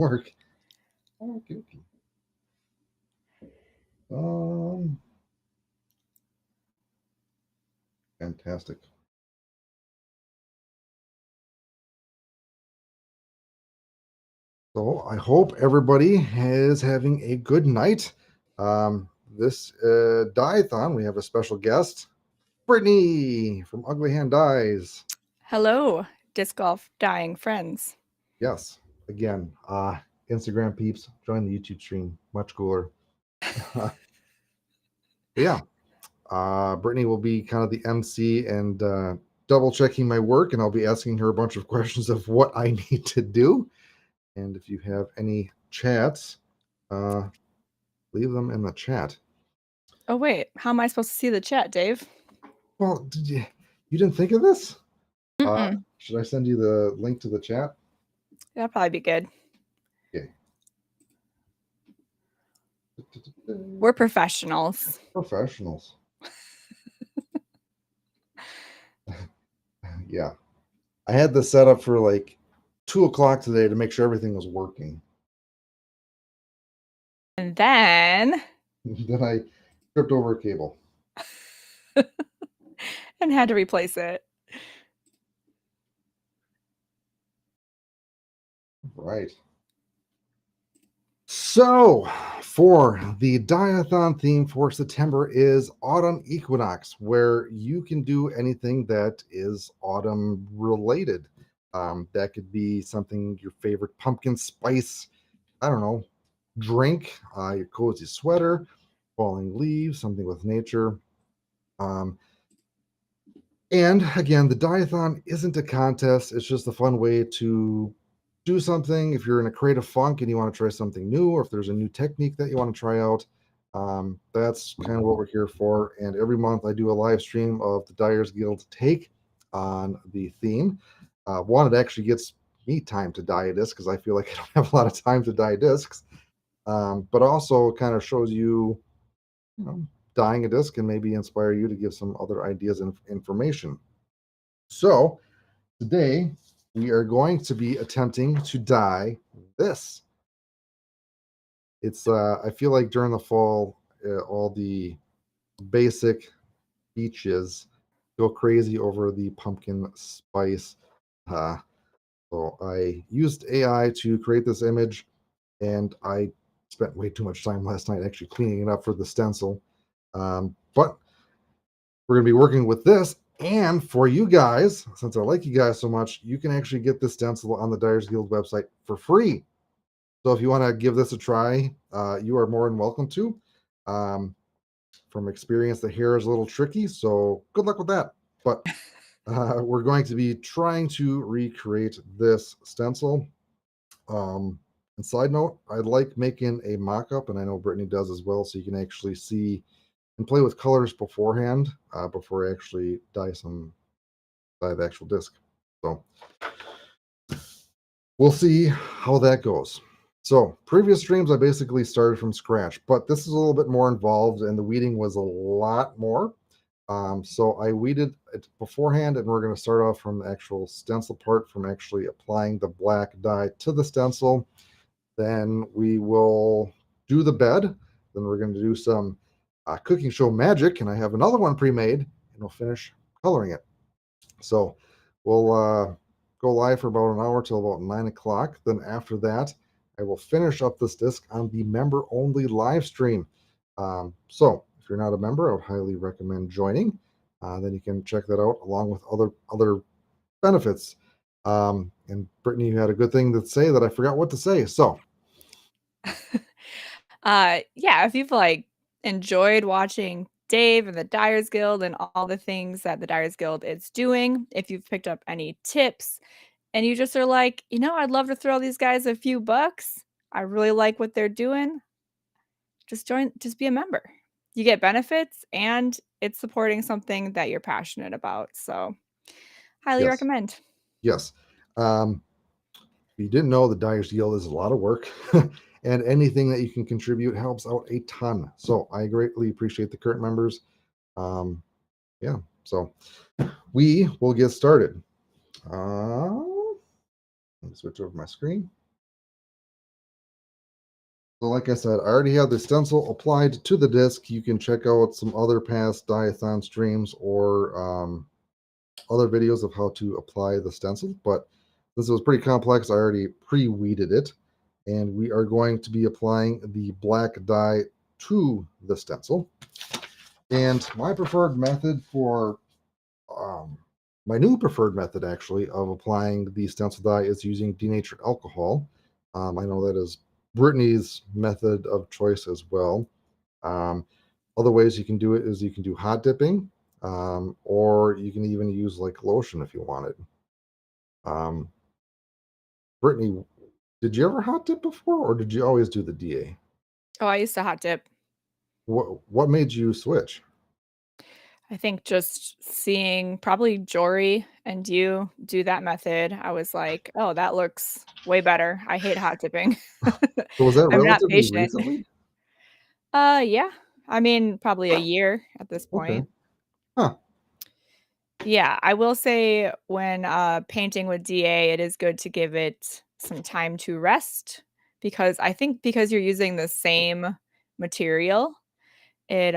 work. Okay. Fantastic. So I hope everybody is having a good night. This Dye-a-Thon, we have a special guest, Brittany from Ugly Hand Dyes. Hello, disc golf dying friends. Yes, again, Instagram peeps, join the YouTube stream. Much cooler. Yeah, Brittany will be kind of the MC and double checking my work, and I'll be asking her a bunch of questions of what I need to do. And if you have any chats, leave them in the chat. Oh, wait, how am I supposed to see the chat, Dave? Well, you didn't think of this? Mm-mm. Should I send you the link to the chat? That'll probably be good. Okay. We're professionals. Professionals. Yeah. I had this set up for like 2 o'clock today to make sure everything was working. And then Then I tripped over a cable. and had to replace it. Right. So, for the Dye-a-Thon theme for September is Autumn Equinox, where you can do anything that is autumn related. That could be something your favorite pumpkin spice, I don't know, drink, your cozy sweater, falling leaves, something with nature. Um, and again, the Dye-a-Thon isn't a contest. It's just a fun way to do something. If you're in a creative funk and you want to try something new, or if there's a new technique that you want to try out, that's kind of what we're here for. And every month I do a live stream of the Dyers Guild take on the theme. One, it actually gets me time to dye a disc because I feel like I don't have a lot of time to dye discs. But also kind of shows you, you know, dyeing a disc can maybe inspire you to give some other ideas and information. So today we are going to be attempting to dye this. It's I feel like during the fall, all the basic beaches go crazy over the pumpkin spice. Uh, so I used AI to create this image, and I spent way too much time last night actually cleaning it up for the stencil. But we're going to be working with this. And for you guys, since I like you guys so much, you can actually get this stencil on the Dyers Guild website for free. So if you want to give this a try, you are more than welcome to. From experience, the hair is a little tricky, so good luck with that. But we're going to be trying to recreate this stencil. And side note, I like making a mock-up, and I know Brittany does as well, so you can actually see and play with colors beforehand before I actually dye the actual disc. So we'll see how that goes. So previous streams, I basically started from scratch, but this is a little bit more involved, and the weeding was a lot more. So I weeded it beforehand, and we're going to start off from the actual stencil part, from actually applying the black dye to the stencil. Then we will do the bed. Then we're going to do some cooking show magic, and I have another one pre-made, and we'll finish coloring it. So we'll go live for about an hour till about 9 o'clock. Then after that, I will finish up this disc on the member-only live stream. So if you're not a member, I would highly recommend joining. Then you can check that out along with other benefits. And Brittany, you had a good thing to say that I forgot what to say. So Yeah, if you've like enjoyed watching Dave and the Dyers Guild and all the things that the Dyers Guild is doing, if you've picked up any tips and you just are like, I'd love to throw these guys a few bucks. I really like what they're doing. Just be a member. You get benefits and it's supporting something that you're passionate about. So highly yes, recommend. yes. If you didn't know, the Dyers Guild is a lot of work, and anything that you can contribute helps out a ton. So I greatly appreciate the current members. Yeah, so we will get started. Let me switch over my screen. So like I said, I already have the stencil applied to the disc. You can check out some other past Dye-a-Thon streams or other videos of how to apply the stencil, but this was pretty complex. I already pre-weeded it, and we are going to be applying the black dye to the stencil. And my preferred method for my new preferred method actually of applying the stencil dye is using denatured alcohol. I know that is Brittany's method of choice as well. Um, Other ways you can do it is you can do hot dipping, or you can even use like lotion if you wanted. Um, Brittany, did you ever hot dip before, or did you always do the DA? Oh, I used to hot dip. What made you switch? I think just seeing probably Jory and you do that method, I was like, "Oh, that looks way better." I hate hot dipping. So was that I'm not relatively patient. recently? Yeah. I mean, probably a year at this Okay. point. Huh. Yeah, I will say when, painting with DA, it is good to give it some time to rest because I think because you're using the same material, it,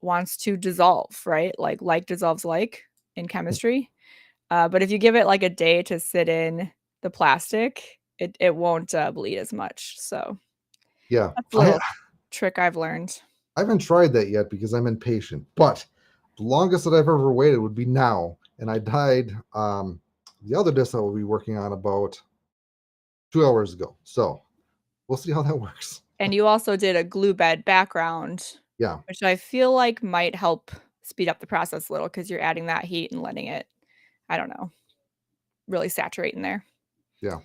wants to dissolve, right? Like dissolves like in chemistry. But if you give it, like, a day to sit in the plastic, it won't, bleed as much, so Yeah. that's a I little trick I've learned. I haven't tried that yet because I'm impatient. But the longest that I've ever waited would be now. And I died the other disc that we'll be working on about 2 hours ago. So we'll see how that works. And you also did a glue bed background, Yeah. which I feel like might help speed up the process a little because 'cause you're adding that heat and letting it, I don't know, really saturate in there. Yeah.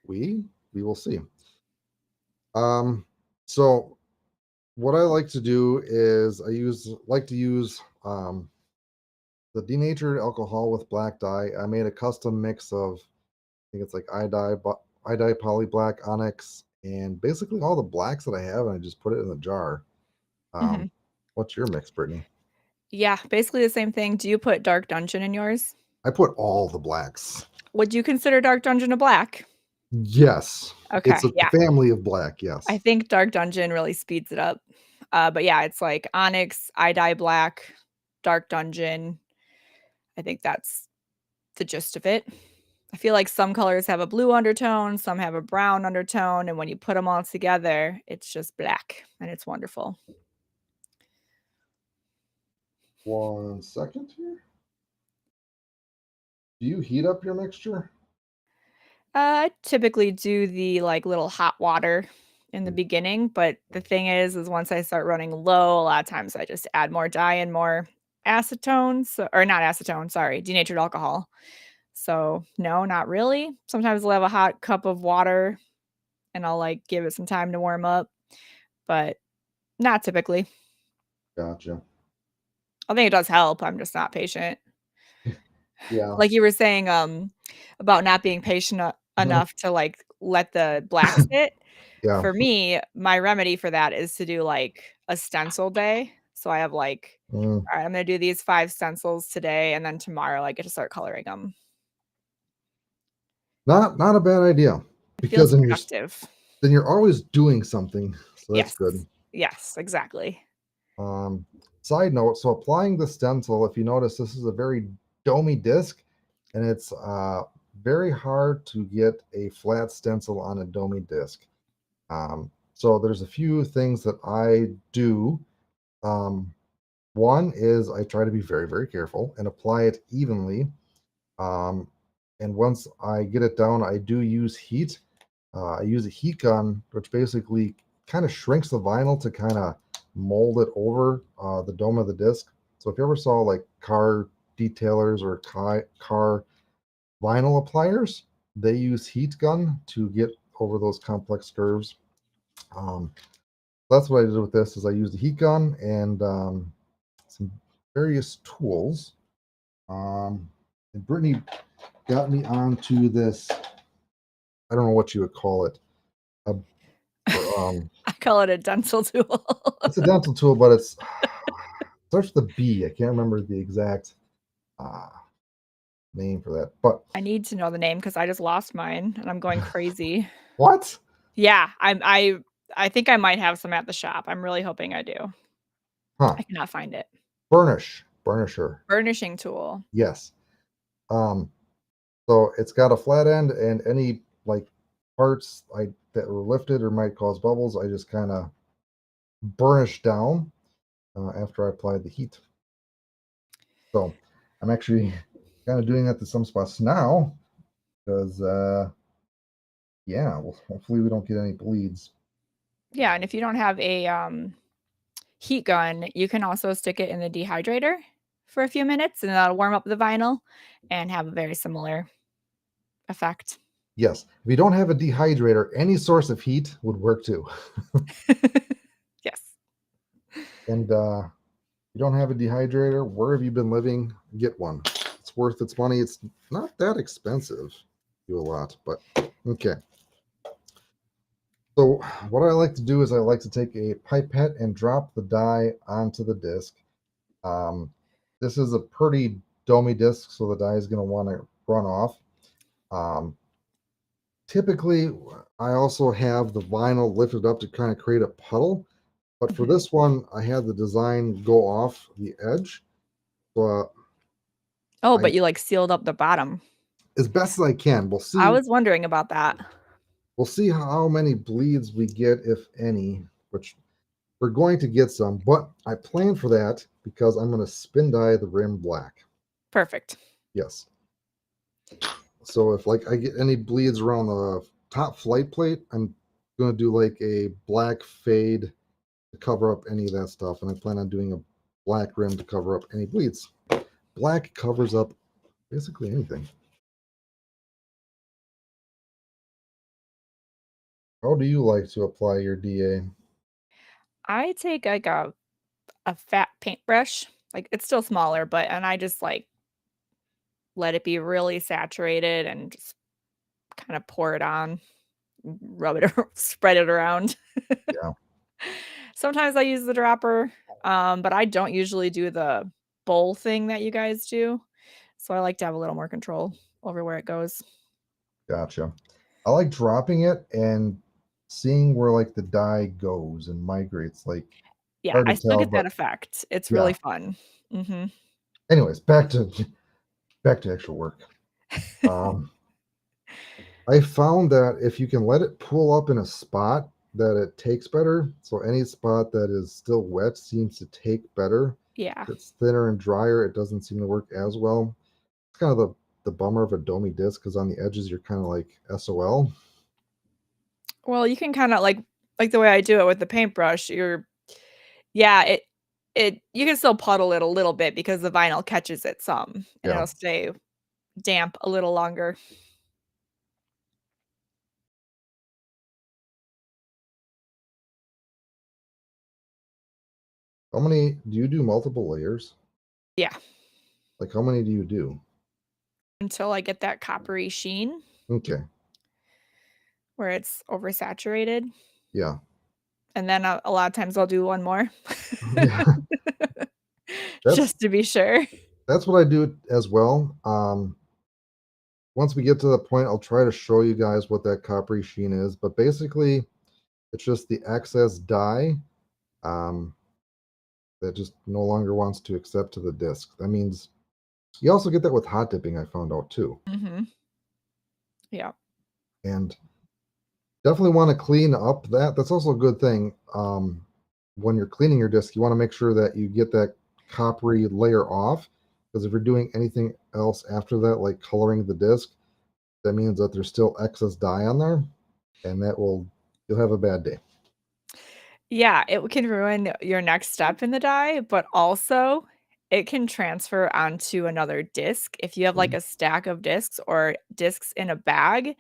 We will see. Um, so what I like to do is like to use the denatured alcohol with black dye. I made a custom mix of I think it's like iodine, poly black, onyx, and basically all the blacks that I have, and I just put it in the jar. Um, Mhm. what's your mix, Brittany? Yeah, basically the same thing. Do you put Dark Dungeon in yours? I put all the blacks. Would you consider Dark Dungeon a black? Yes, it's Okay, a yeah. family of black. I Yes. think Dark Dungeon really speeds it up. But yeah, it's like Onyx, I Black, Dark Dungeon. I think that's the gist of it. I feel like some colors have a blue undertone, some have a brown undertone, and when you put them all together, it's just black, and it's wonderful. 1 second here. Do you heat up your mixture? I typically do the, like, little hot water in the Mm, beginning, but the thing is once I start running low, a lot of times I just add more dye and more acetone, or not acetone, sorry, denatured alcohol. So, no, not really. Sometimes I'll have a hot cup of water and I'll, like, give it some time to warm up, but not typically. Gotcha. I think it does help, I'm just not patient. Yeah. Like you were saying, about not being patient Mhm. enough to, like, let the black sit. Yeah. For me, my remedy for that is to do, like, a stencil day. So I have, like, Mm, "Alright, I'm gonna do these 5 stencils today, and then tomorrow I get to start coloring them." not a bad idea It because feels productive. then you're always doing something, so that's Yes. good. Yes, exactly. Um, Side note, so applying the stencil, if you notice, this is a very domey disc, and it's very hard to get a flat stencil on a domey disc. So there's a few things that I do. Um, One is I try to be very, very careful and apply it evenly. Um, and once I get it down, I do use heat. I use a heat gun, which basically kind of shrinks the vinyl to kind of mold it over the dome of the disc. So if you ever saw like car detailers or car vinyl appliers, they use heat gun to get over those complex curves. Um, that's what I did with this is I used a heat gun and some various tools. And Brittany got me onto this. I don't know what you would call it. A, I call it a dental tool. it's a dental tool, but it's starts with a B. I can't remember the exact uh, name for that. But I need to know the name because I just lost mine and I'm going crazy. what? Yeah, I I think I might have some at the shop. I'm really hoping I do. Huh. I cannot find it. Burnisher. Burnishing tool. Yes. Um, so it's got a flat end, and any like parts that were lifted or might cause bubbles, I just kind of burnish down after I applied the heat. So I'm actually kind of doing that to some spots now because, yeah, well, hopefully we don't get any bleeds. Yeah, and if you don't have a heat gun, you can also stick it in the dehydrator for a few minutes, and that'll warm up the vinyl and have a very similar effect. Yes, if you don't have a dehydrator, any source of heat would work too. Yes. And you don't have a dehydrator, where have you been living? Get one. It's worth its money. It's not that expensive. Do a lot, but okay. So what I like to do is I like to take a pipette and drop the dye onto the disc. This is a pretty domey disc, so the dye is going to want to run off. Typically, I also have the vinyl lifted up to kind of create a puddle. But for this one, I had the design go off the edge. But Oh, I, but you, like, sealed up the bottom. as best as I can, I was wondering about that. we'll see how many bleeds we get, if any, which we're going to get some, but I plan for that because I'm going to spin dye the rim black. Perfect. Yes. So if like I get any bleeds around the top flight plate, I'm going to do like a black fade to cover up any of that stuff. And I plan on doing a black rim to cover up any bleeds. Black covers up basically anything. How do you like to apply your DA? I take, like, a fat paintbrush, like, it's still smaller, but and I just, like, let it be really saturated and just kinda pour it on, rub it spread it around. Yeah, Sometimes I use the dropper, but I don't usually do the bowl thing that you guys do, so I like to have a little more control over where it goes. gotcha. I like dropping it and seeing where like the dye goes and migrates. Like Yeah, hard I to still tell, get that but effect. It's yeah. really fun. Mhm. Anyways, back to actual work. Um, I found that if you can let it pool up in a spot, that it takes better. So any spot that is still wet seems to take better. Yeah. If it's thinner and drier, it doesn't seem to work as well. It's kind of the bummer of a domey disc because on the edges you're kind of like SOL. Well, you can kinda like the way I do it with the paintbrush, yeah, it you can still puddle it a little bit because the vinyl catches it some, and Yeah. it'll stay damp a little longer. How many do you do multiple layers? Yeah, Like how many do you do? until I get that coppery sheen Okay. where it's oversaturated, Yeah. and then a lot of times I'll do one more. Yeah. That's Just to be sure. that's what I do as well. Once we get to the point, I'll try to show you guys what that coppery sheen is. But basically, it's just the excess dye um, that just no longer wants to accept to the disc. That means you also get that with hot dipping, I found out too. Mhm. Yeah. And definitely want to clean up that. That's also a good thing. When you're cleaning your disc, you want to make sure that you get that coppery layer off. Because if you're doing anything else after that, like coloring the disc, that means that there's still excess dye on there, and you'll have a bad day. Yeah, it can ruin your next step in the dye, but also it can transfer onto another disc. If you have like a stack of discs or discs in a bag,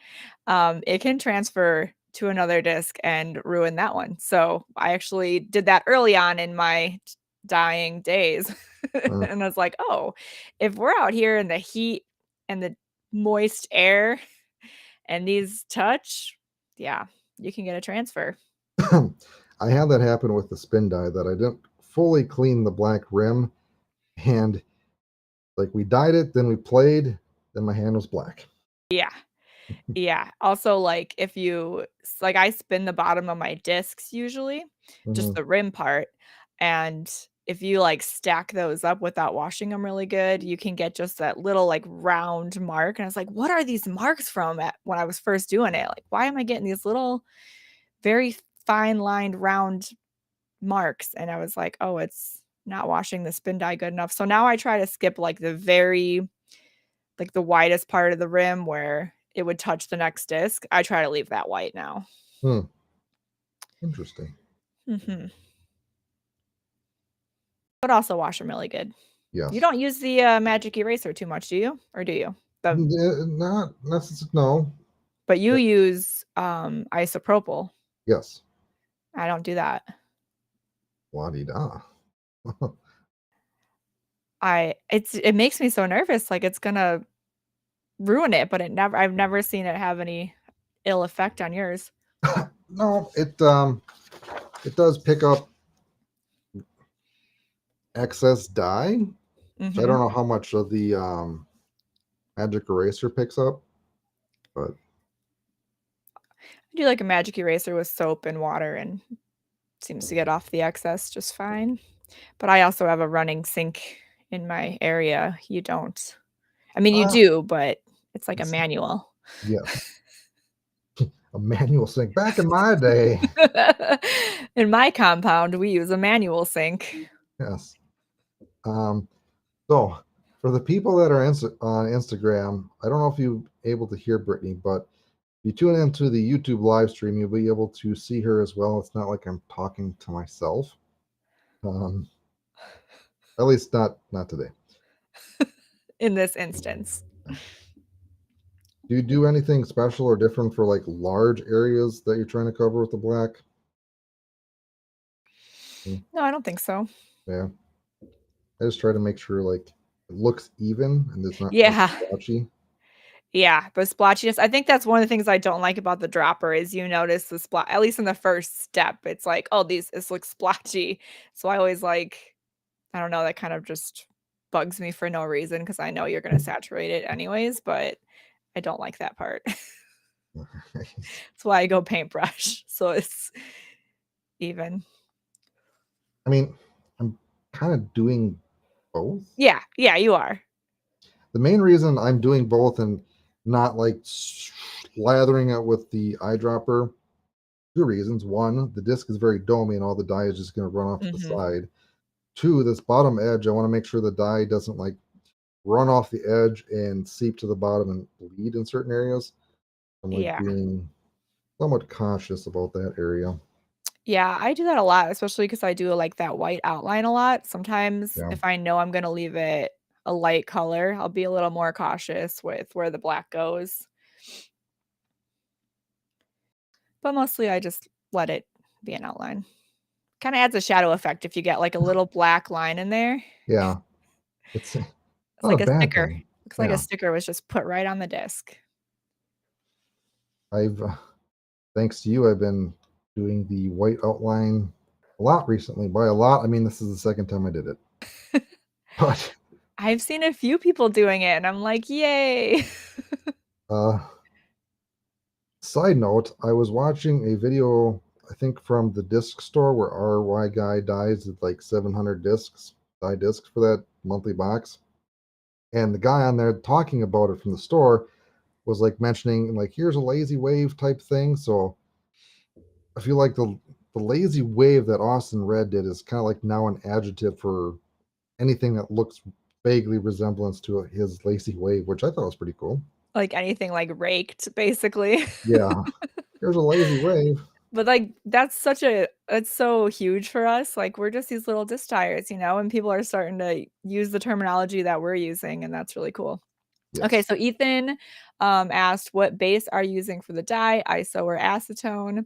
it can transfer to another disc and ruin that one. So I actually did that early on in my dyeing days. Mm. And I was like, oh, if we're out here in the heat and the moist air and these touch, yeah, you can get a transfer. I had that happen with the spin dye that I didn't fully clean the black rim, and like we dyed it, then we played, then my hand was black. Yeah. Yeah. Also, like, if you like, I spin the bottom of my discs usually, just Mhm. the rim part, and if you, like, stack those up without washing them really good, you can get just that little, like, round mark, and I was like, "What are these marks from?" At when I was first doing it, like, "Why am I getting these little, very fine lined round marks?" And I was like, "Oh, it's not washing the spin dye good enough." So now I try to skip, like, the widest part of the rim where it would touch the next disc. I try to leave that white now. Hmm, interesting. Mhm. But also wash them really good. You Yes. don't use the, magic eraser too much, do you? Or do you? The Not necessarily. No. but you use, isopropyl. Yes. I don't do that. La-di-da. It makes me so nervous, like, it's gonna ruin it, but I've never seen it have any ill effect on yours. No, it does pick up excess dye. So I don't Mhm. know how much of the magic eraser picks up, but I do like a magic eraser with soap and water and seems to get off the excess just fine. But I also have a running sink in my area. You don't. I mean, you uh, do, but it's like a it's, manual. yes, a manual sink. Back in my day, In my compound, we use a manual sink. yes. Um, so for the people that are on Instagram, I don't know if you're able to hear Brittany, but if you tune into the YouTube live stream, you'll be able to see her as well. It's not like I'm talking to myself. Um, at least not today. In this instance. No. Do you do anything special or different for like large areas that you're trying to cover with the black? Mm, No, I don't think so. yeah, I just try to make sure like it looks even and it's not like Yeah. splotchy. Yeah, the splotchiness, I think that's one of the things I don't like about the dropper is you notice the splot at least in the first step, it's like, "Oh, this looks splotchy." So I always like I don't know, that kind of just bugs me for no reason because I know you're gonna saturate it anyways, but I don't like that part. That's why I go paintbrush, so it's even. I mean, I'm kind of doing both. Yeah, yeah, you are. The main reason I'm doing both and not like slathering it with the eyedropper, two reasons. One, the disc is very domey and all the dye is just going to run off to the Mhm. side. Two, this bottom edge, I want to make sure the dye doesn't like run off the edge and seep to the bottom and bleed in certain areas. I'm like Yeah. being somewhat cautious about that area. Yeah, I do that a lot, especially because I do, like, that white outline a lot. Sometimes, Yeah. if I know I'm gonna leave it a light color, I'll be a little more cautious with where the black goes. But mostly, I just let it be an outline. Kinda adds a shadow effect if you get, like, a little black line in there. Yeah. It's It's not a like a bad sticker. thing. Looks like a Yeah. sticker was just put right on the disc. I've thanks to you, I've been doing the white outline a lot recently. By a lot, I mean this is the second time I did it. But I've seen a few people doing it, and I'm like, "Yay." uh side note, I was watching a video, I think from the disc store where RY guy dies at like 700 discs, dye discs for that monthly box. And the guy on there talking about it from the store was like mentioning like here's a lazy wave type thing. So I feel like the lazy wave that Austin Red did is kind of like now an adjective for anything that looks vaguely resemblance to his lazy wave, which I thought was pretty cool. Like, anything, like, raked, basically. Yeah, here's a lazy wave. But, like, it's so huge for us, like, we're just these little disc tires, and people are starting to use the terminology that we're using, and that's really cool. Okay, Yes. so Ethan, asked, "What base are you using for the dye, iso or acetone?"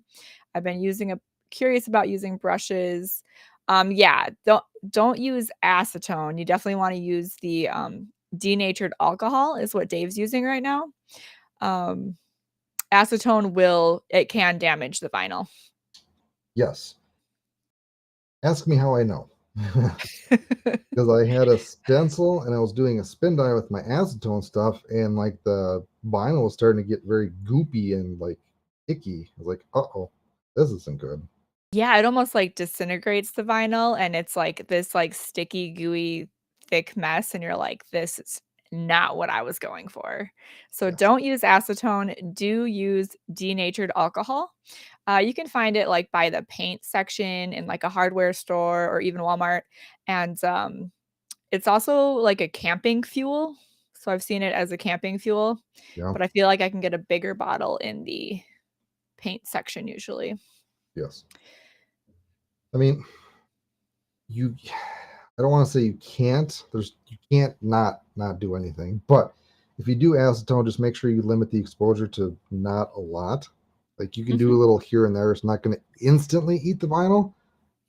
I've been curious about using brushes. Yeah, don't use acetone, you definitely wanna use the, denatured alcohol is what Dave's using right now. Um, acetone it can damage the vinyl. Yes. Ask me how I know. because I had a stencil and I was doing a spin dye with my acetone stuff, and like the vinyl was starting to get very goopy and like icky. I was like, oh, this isn't good. Yeah, it almost, like, disintegrates the vinyl, and it's, like, this, like, sticky, gooey, thick mess, and you're like, "This is not what I was going for." So Yes. don't use acetone, do use denatured alcohol. You can find it, like, by the paint section in, like, a hardware store or even Walmart, and, it's also like a camping fuel, so I've seen it as a camping fuel, Yeah. but I feel like I can get a bigger bottle in the paint section usually. Yes. I mean, you I don't want to say you can't. You can't not do anything. But if you do acetone, just make sure you limit the exposure to not a lot. Like you can do Mhm. a little here and there. It's not going to instantly eat the vinyl,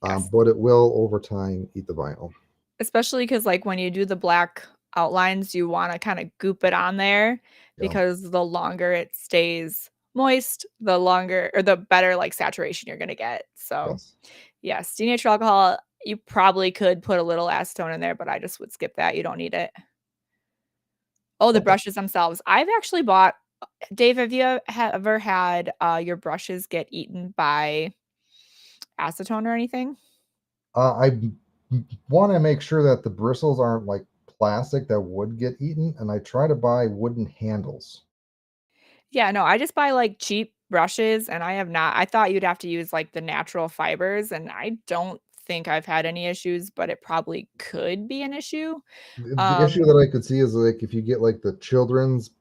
Yes. but it will over time eat the vinyl. Especially because, like, when you do the black outlines, you wanna kinda goop it on there Yeah. because the longer it stays moist, the longer or the better, like, saturation you're gonna get. So, Yes. yes, denatured alcohol, you probably could put a little acetone in there, but I just would skip that, you don't need it. Oh, the Okay. brushes themselves. I've actually bought Dave, have you ever had, your brushes get eaten by acetone or anything? I want to make sure that the bristles aren't like plastic that would get eaten, and I try to buy wooden handles. Yeah, no, I just buy, like, cheap brushes, and I have not I thought you'd have to use, like, the natural fibers, and I don't think I've had any issues, but it probably could be an issue. The issue Um, that I could see is like if you get like the children's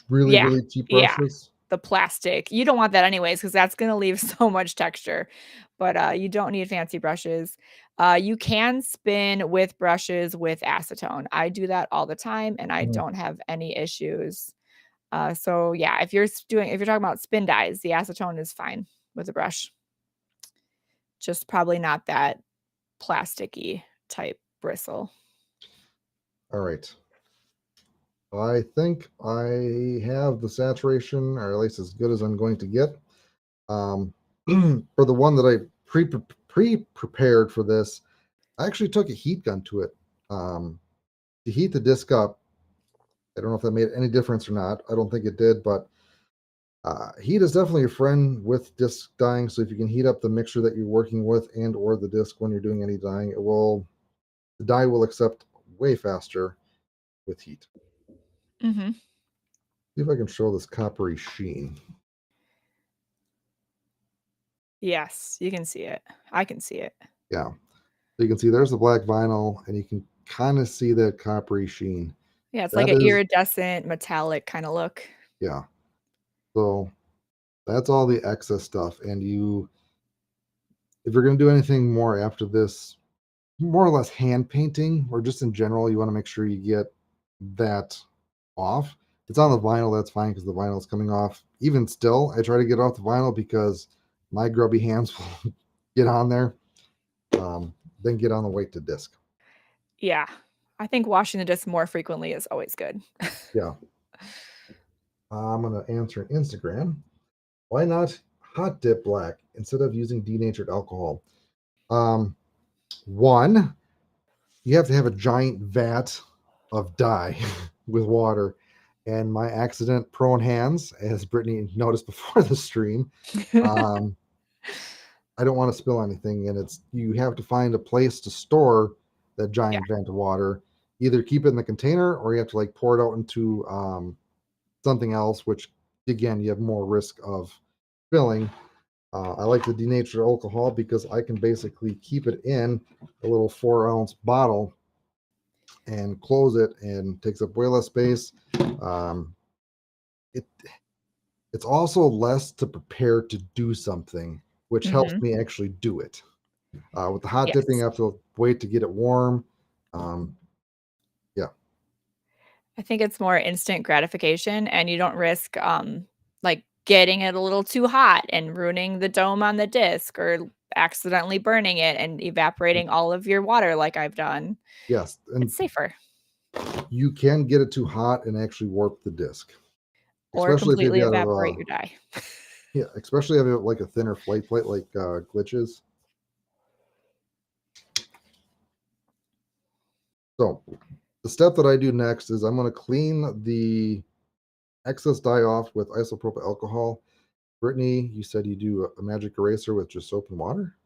really yeah, really cheap yeah, brushes. the plastic. You don't want that anyways, because that's gonna leave so much texture, but, you don't need fancy brushes. You can spin with brushes with acetone. I do that all the time, and I Mm, don't have any issues. So yeah, if you're talking about spin dyes, the acetone is fine with a brush. Just probably not that plasticky type bristle. all right. I think I have the saturation, or at least as good as I'm going to get. Um, for the one that I prepared for this, I actually took a heat gun to it to heat the disc up. I don't know if that made any difference or not. I don't think it did, but heat is definitely a friend with disc dyeing. So if you can heat up the mixture that you're working with and or the disc when you're doing any dyeing, the dye will accept way faster with heat. Mhm. See if I can show this coppery sheen. Yes, you can see it. I can see it. Yeah. So you can see there's the black vinyl, and you can kind of see that coppery sheen. Yeah, it's like That an is, iridescent metallic kinda look. yeah. So that's all the excess stuff. And if you're going to do anything more after this, more or less hand painting, or just in general, you want to make sure you get that off. If it's on the vinyl, that's fine because the vinyl is coming off. Even still, I try to get off the vinyl because my grubby hands will get on there, then get on the weight to disc. Yeah. I think washing the disc more frequently is always good. Yeah. I'm going to answer an Instagram. Why not hot dip black instead of using denatured alcohol? Um, one, you have to have a giant vat of dye with water. And my accident prone hands, as Brittany noticed before the stream, um, I don't want to spill anything. And you have to find a place to store that Yeah. giant vat of water. Either keep it in the container or you have to like pour it out into something else, which again, you have more risk of spilling. I like the denatured alcohol because I can basically keep it in a little 4 ounce bottle and close it, and takes up way less space. Um, it it's also less to prepare to do something, which helps Mhm. me actually do it. With the hot dipping, Yes. I have to wait to get it warm. Um, yeah, I think it's more instant gratification, and you don't risk, like, getting it a little too hot and ruining the dome on the disc or accidentally burning it and evaporating all of your water like I've done. yes, and It's safer you can get it too hot and actually warp the disc, or especially if you've completely got evaporate your dye. especially if you have like a thinner flake plate like glitches. So the step that I do next is I'm going to clean the excess dye off with isopropyl alcohol. Brittany, you said you do a magic eraser with just soap and water.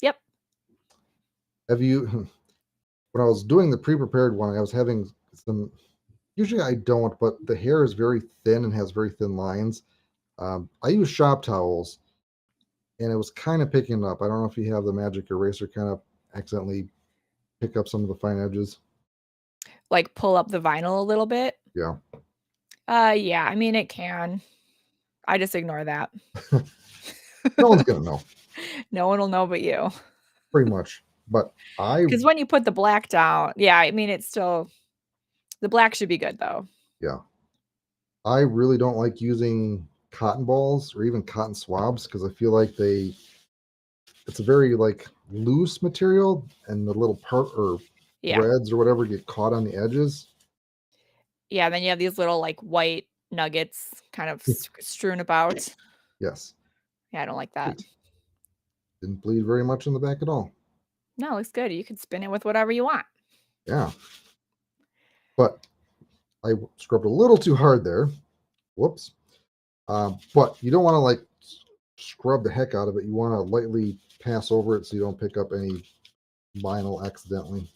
Yep. Have you, when I was doing the pre-prepared one, I was having some, usually I don't, but the hair is very thin and has very thin lines. I use shop towels and it was kind of picking up. I don't know if you have the magic eraser kind of accidentally pick up some of the fine edges. Like pull up the vinyl a little bit. Yeah. Yeah, I mean it can. I just ignore that. No one's going to know. No one will know but you. Pretty much. But Because when you put the black down, yeah, I mean, it's still, the black should be good though. yeah, I really don't like using cotton balls or even cotton swabs because I feel like it's a very like loose material and the little part or Yeah. threads or whatever get caught on the edges. Yeah, then you have these little like white nuggets kind of strewn about. Yes. Yeah, I don't like that. Didn't bleed very much in the back at all. No, it looks good. You can spin it with whatever you want. Yeah. But I scrubbed a little too hard there. Whoops. But you don't want to like scrub the heck out of it. You want to lightly pass over it so you don't pick up any vinyl accidentally.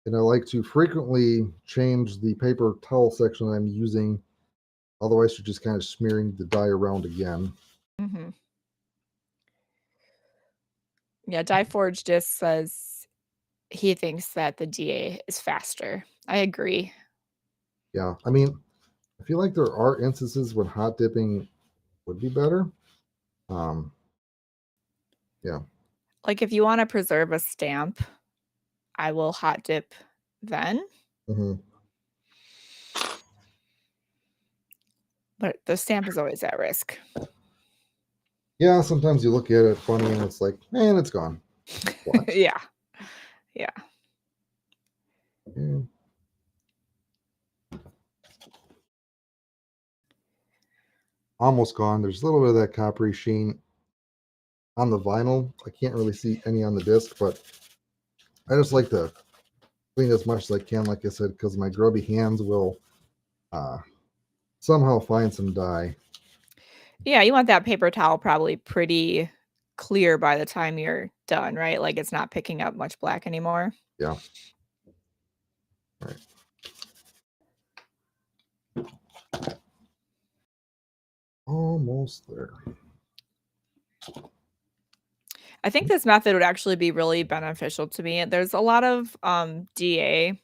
And I like to frequently change the paper towel section I'm using. Otherwise, you're just kind of smearing the dye around again. Mm-hmm. Yeah, Dye Forge Disc says he thinks that the DA is faster. I agree. Yeah, I mean, I feel like there are instances when hot dipping would be better. Yeah. Like if you want to preserve a stamp, I will hot dip then. Mm-hmm. But the stamp is always at risk. Yeah, sometimes you look at it funny and it's like, man, it's gone. Yeah. Yeah. Yeah. Almost gone. There's a little bit of that coppery sheen on the vinyl. I can't really see any on the disc, but I just like to clean as much as I can, like I said, because my grubby hands will somehow find some dye. Yeah, you want that paper towel probably pretty clear by the time you're done, right? Like it's not picking up much black anymore. Yeah. All right. Almost there. I think this method would actually be really beneficial to me. There's a lot of DA,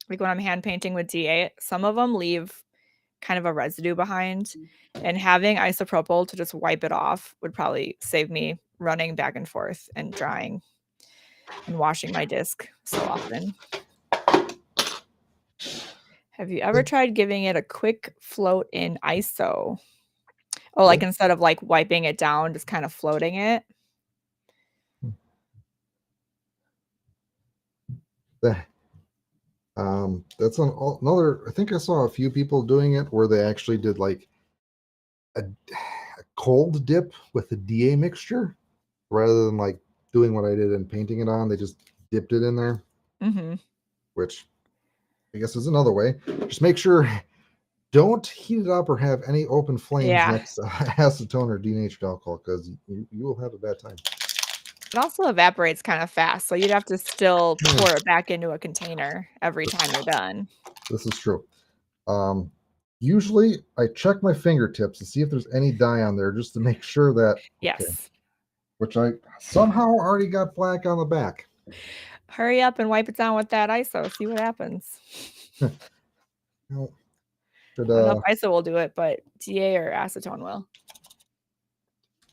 like when I'm hand painting with DA, some of them leave kind of a residue behind, and having isopropyl to just wipe it off would probably save me running back and forth and drying and washing my disc so often. Have you ever tried giving it a quick float in ISO? Oh, like instead of like wiping it down, just kind of floating it? That's another. I think I saw a few people doing it where they actually did like a cold dip with the DA mixture rather than like doing what I did and painting it on. They just dipped it in there, which I guess is another way. Just make sure don't heat it up or have any open flames next to acetone or denatured alcohol because you will have a bad time. It also evaporates kind of fast, so you'd have to still pour it back into a container every time you're done. This is true. Usually I check my fingertips to see if there's any dye on there just to make sure that which I somehow already got black on the back. Hurry up and wipe it down with that ISO. See what happens. No, I don't know if ISO will do it, but DA or acetone will.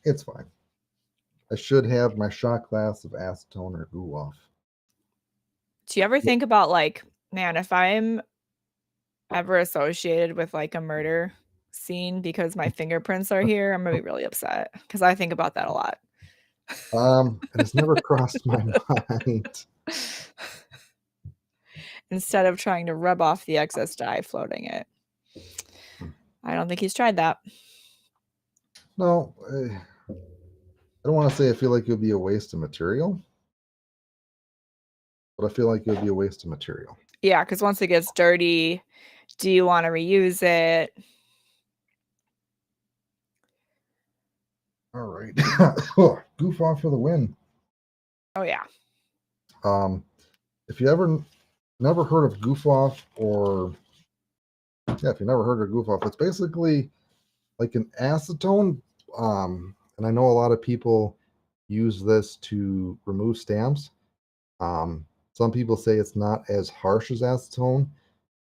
It's fine. I should have my shot glass of acetone or goo off. Do you ever think about like, man, if I'm ever associated with like a murder scene because my fingerprints are here, I'm gonna be really upset because I think about that a lot. It has never crossed my mind. Instead of trying to rub off the excess dye, floating it. I don't think he's tried that. No, I don't want to say I feel like it would be a waste of material. but I feel like it would be a waste of material. Yeah, because once it gets dirty, do you want to reuse it? All right. Goof off for the win. Oh, yeah. If you never heard of goof off, or if you never heard of goof off, it's basically like an acetone. And I know a lot of people use this to remove stamps. Some people say it's not as harsh as acetone.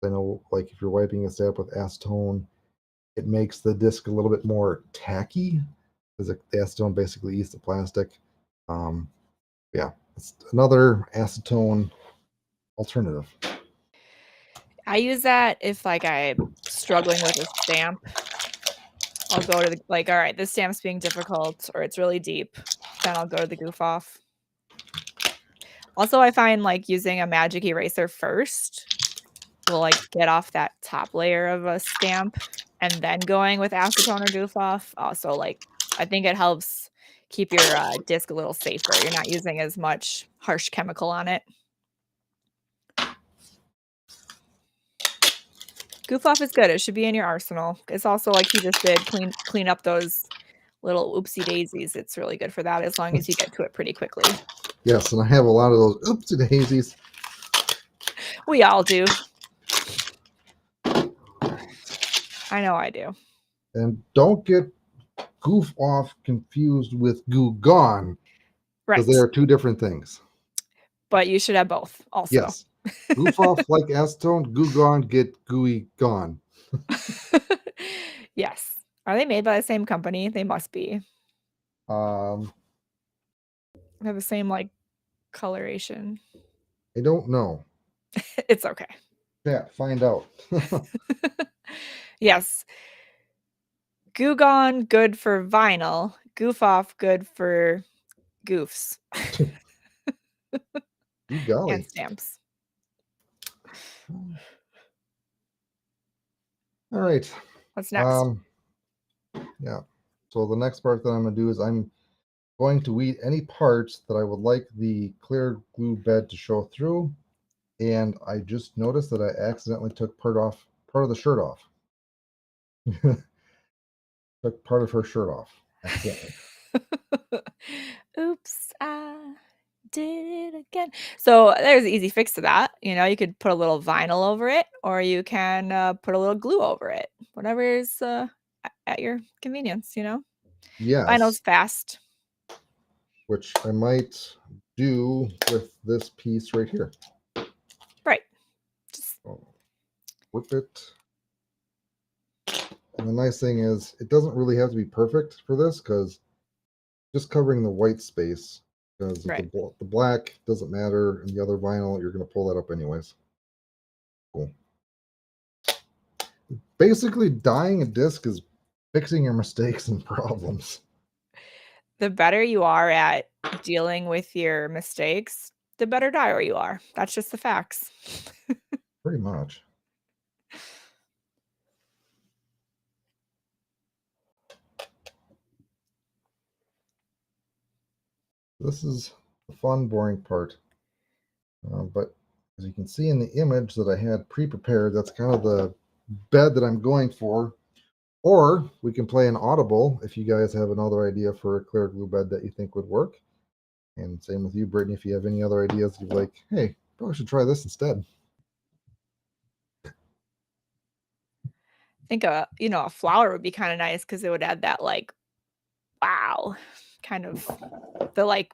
I know, like if you're wiping a stamp with acetone, it makes the disc a little bit more tacky because the acetone basically eats the plastic. Yeah, it's another acetone alternative. I use that if like I'm struggling with a stamp. I'll go to the like, all right, this stamp's being difficult or it's really deep. Then I'll go to the goof off. Also, I find like using a magic eraser first will like get off that top layer of a stamp, and then going with acetone or goof off also like I think it helps keep your disc a little safer. You're not using as much harsh chemical on it. Goof off is good. It should be in your arsenal. It's also like he just did clean up those little oopsie daisies. It's really good for that as long as you get to it pretty quickly. Yes, and I have a lot of those oopsie daisies. We all do. I know I do. And don't get goof off confused with goo gone, because Right. they are two different things. But you should have both also. Yes. Goof off like acetone, goo gone, get gooey gone. Yes. Are they made by the same company? They must be. They have the same like coloration. I don't know. It's okay. Yeah, find out. Yes. Goo Gone, good for vinyl. Goof Off, good for goofs You and golly. stamps. All right. What's next? Yeah. So the next part that I'm going to do is I'm going to weed any parts that I would like the clear glue bed to show through. And I just noticed that I accidentally took part of the shirt off. Took part of her shirt off accidentally. Oops, I did it again. So there's an easy fix to that. You know, you could put a little vinyl over it, or you can put a little glue over it. Whatever is at your convenience, you know. Vinyl's Yes, fast. which I might do with this piece right here. Right. Just Whip it. And the nice thing is, it doesn't really have to be perfect for this because just covering the white space, because right. the black doesn't matter, and the other vinyl, you're going to pull that up anyways. Cool. Basically, dyeing a disc is fixing your mistakes and problems. The better you are at dealing with your mistakes, the better dyer you are. That's just the facts. Pretty much. This is the fun, boring part. But as you can see in the image that I had pre-prepared, that's kind of the bed that I'm going for. Or we can play an audible if you guys have another idea for a clear glue bed that you think would work. And same with you, Brittany, if you have any other ideas, you're like, hey, probably should try this instead. I think a flower would be kind of nice because it would add that like wow kind of the like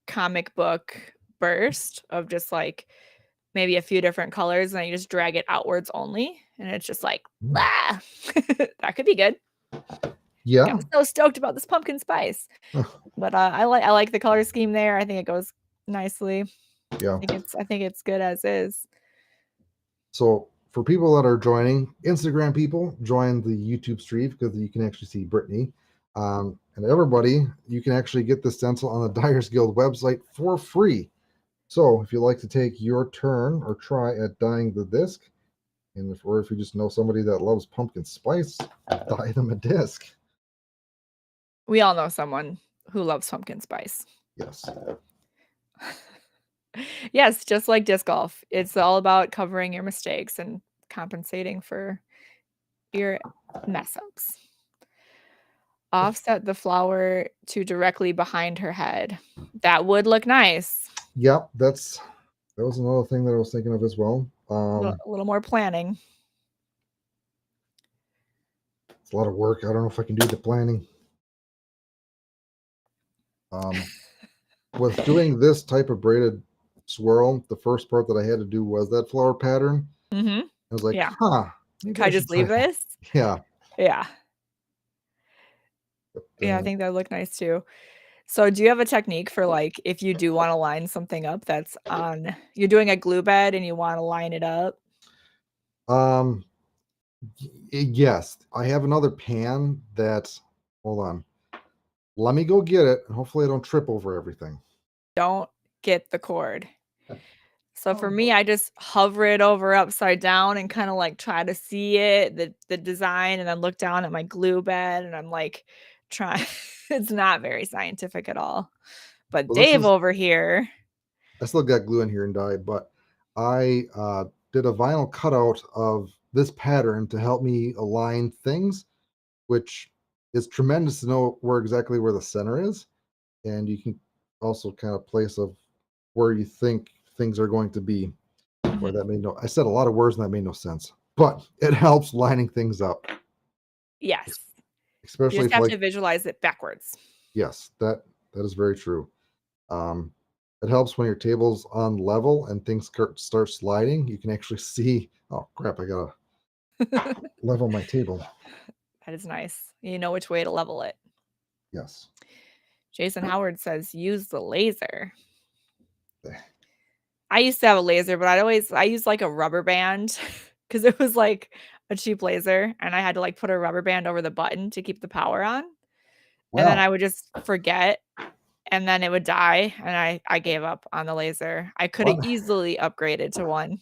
comic book burst of just like maybe a few different colors and then you just drag it outwards only and it's just like ah. That could be good. Yeah. I'm so stoked about this pumpkin spice. But I like the color scheme there. I think it goes nicely. Yeah. I think it's good as is. So for people that are joining, Instagram people, join the YouTube stream because you can actually see Brittany. And everybody, you can actually get the stencil on the Dyers Guild website for free. So if you'd like to take your turn or try at dyeing the disc, or if you just know somebody that loves pumpkin spice, dye them a disc. We all know someone who loves pumpkin spice. Yes. Yes, just like disc golf. It's all about covering your mistakes and compensating for your mess ups. Offset the flower to directly behind her head. That would look nice. Yep, that was another thing that I was thinking of as well. A little more planning. It's a lot of work. I don't know if I can do the planning. With doing this type of braided swirl, the first part that I had to do was that flower pattern. Mhm. I was like, Yeah. huh, maybe Can I I should just try leave that. this? Yeah. Yeah. But, Yeah, I think that would look nice too. So do you have a technique for, like, if you do wanna line something up that's on you're doing a glue bed and you wanna line it up? um, yes, I have another pan that. Hold on. Let me go get it, and hopefully I don't trip over everything. Don't get the cord. So Oh for me, no. I just hover it over upside down and kinda, like, try to see it, the design, and then look down at my glue bed, and I'm, like, trying it's not very scientific at all. But Well, this Dave is. over here I still got glue in here and dye, but I did a vinyl cutout of this pattern to help me align things, which is tremendous to know where the center is, and you can also kind of place of where you think things are going to be. Where Mhm. that made no. I said a lot of words and that made no sense, but it helps lining things up, Yes. You especially just if have to like visualize it backwards. yes, that is very true. Um, it helps when your table's on level and things start sliding. You can actually see. Oh crap! I gotta level my table. That is nice. You know which way to level it. Yes. Jason Howard says, "Use the laser." Eh, I used to have a laser, but I used, like, a rubber band because it was, like, a cheap laser, and I had to, like, put a rubber band over the button to keep the power on, and then Well, I would just forget, and then it would die, and I gave up on the laser. I coulda let, easily upgraded to one.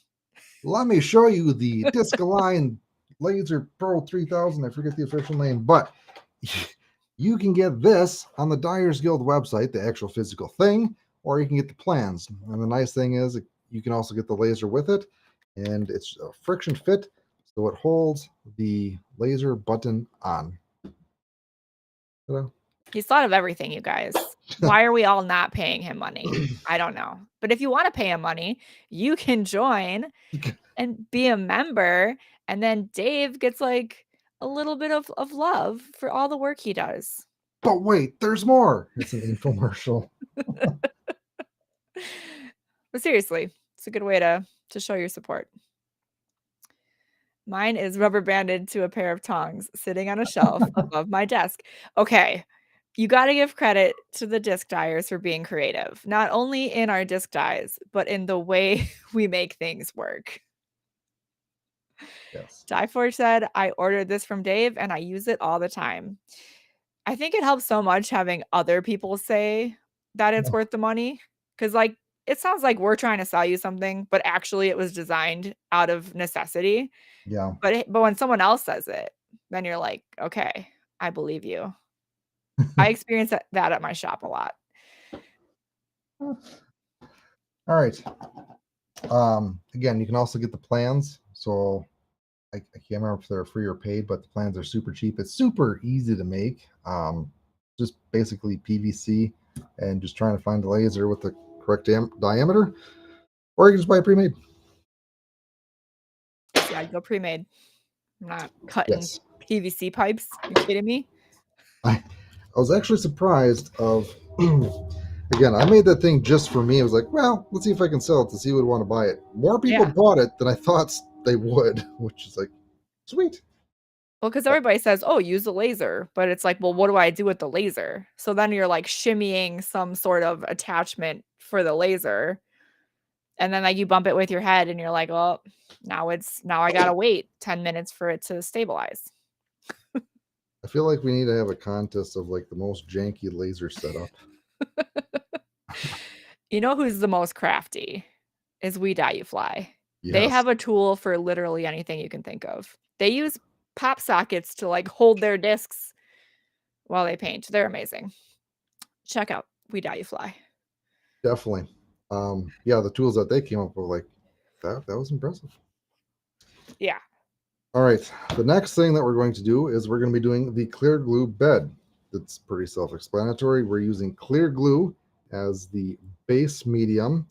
let me show you the Disc-Align Laser Pro 3000. I forget the official name, but you can get this on the Dyers Guild website, the actual physical thing, or you can get the plans. And the nice thing is, you can also get the laser with it, and it's a friction fit, so it holds the laser button on. Ta-da. He's thought of everything, you guys. Why are we all not paying him money? I don't know. But if you wanna pay him money, you can join and be a member, and then Dave gets, like, a little bit of love for all the work he does. But wait, there's more. It's an infomercial. But seriously, it's a good way to show your support. Mine is rubber banded to a pair of tongs sitting on a shelf above my desk. Okay, you gotta give credit to the disc dyers for being creative, not only in our disc dyes, but in the way we make things work. Yes. Dieforge said, "I ordered this from Dave and I use it all the time." I think it helps so much having other people say that it's Oh, worth the money, because like, it sounds like we're trying to sell you something, but actually it was designed out of necessity. yeah. But when someone else says it, then you're like, "Okay, I believe you." I experience that at my shop a lot. All right. Again, you can also get the plans. So I can't remember if they're free or paid, but the plans are super cheap. It's super easy to make. Just basically PVC and just trying to find a laser with the correct diameter, or you can just buy it pre-made. See, I'd go pre-made. I'm not cutting Yes. PVC pipes. You kidding me? I was actually surprised of. Again, I made that thing just for me. I was like, well, let's see if I can sell it to see who would want to buy it. More people Yeah. bought it than I thought they would, which is like, sweet. Well, because everybody says, "Oh, use a laser," but it's like, "Well, what do I do with the laser?" So then you're, like, shimmying some sort of attachment for the laser, and then, like, you bump it with your head, and you're like, "Well, now I gotta wait 10 minutes for it to stabilize." I feel like we need to have a contest of like the most janky laser setup. You know who's the most crafty? Is We Dye You Fly. They Yes, have a tool for literally anything you can think of. They use pop sockets to, like, hold their discs while they paint. They're amazing. Check out We Dye You Fly. definitely. Yeah, the tools that they came up with, like that was impressive. Yeah. All right, the next thing that we're going to do is we're going to be doing the clear glue bed. That's pretty self-explanatory. We're using clear glue as the base medium,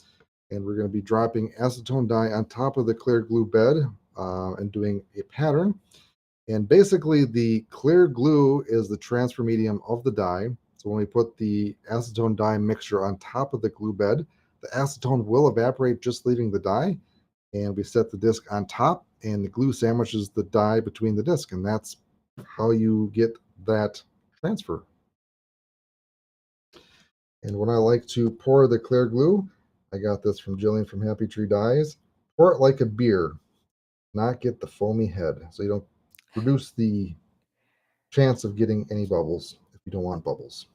and we're going to be dropping acetone dye on top of the clear glue bed and doing a pattern. And basically, the clear glue is the transfer medium of the dye. So when we put the acetone dye mixture on top of the glue bed, the acetone will evaporate just leaving the dye, and we set the disc on top, and the glue sandwiches the dye between the disc, and that's how you get that transfer. And when I like to pour the clear glue, I got this from Jillian from Happy Tree Dyes. Pour it like a beer, not get the foamy head, so you don't reduce the chance of getting any bubbles if you don't want bubbles.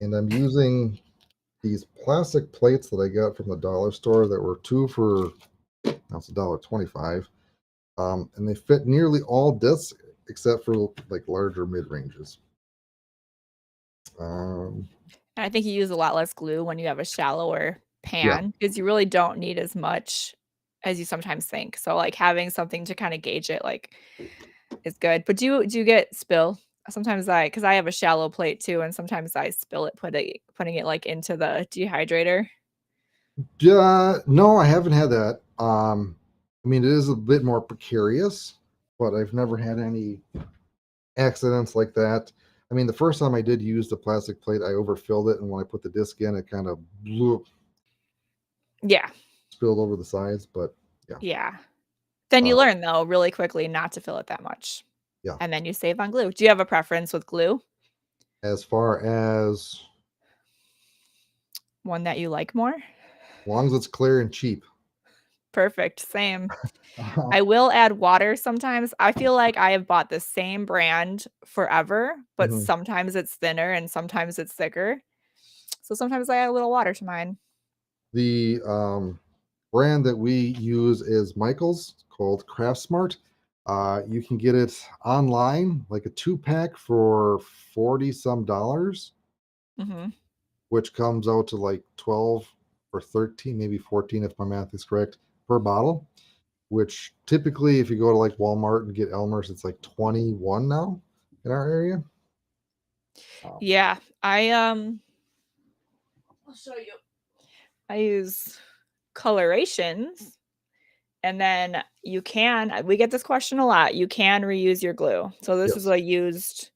And I'm using these plastic plates that I got from the dollar store that were two for, that's $1.25. And they fit nearly all discs except for like larger mid ranges. And I think you use a lot less glue when you have a shallower Yeah. pan because you really don't need as much as you sometimes think. So like having something to kind of gauge it like is good. But do you get spill? Sometimes because I have a shallow plate too, and sometimes I spill it putting it like into the dehydrator. No, I haven't had that. I mean, it is a bit more precarious, but I've never had any accidents like that. I mean, the first time I did use the plastic plate, I overfilled it, and when I put the disc in, it kind of blew, Yeah. spilled over the sides. But yeah, Yeah. Then uh, you learn though really quickly not to fill it that much. yeah. And then you save on glue. Do you have a preference with glue? As far as One that you like more? long as it's clear and cheap. Perfect. Same. I will add water sometimes. I feel like I have bought the same brand forever, but Mhm. sometimes it's thinner and sometimes it's thicker. So sometimes I add a little water to mine. The brand that we use is Michael's, called Craft Smart. You can get it online, like a 2 pack for 40 some dollars, Mhm. which comes out to like 12 or 13, maybe 14 if my math is correct, per bottle. Which typically, if you go to like Walmart and get Elmer's, it's like 21 now in our area. Um, Yeah, I'll show you. I use colorations and then we get this question a lot. You can reuse your glue. So this is yes. a used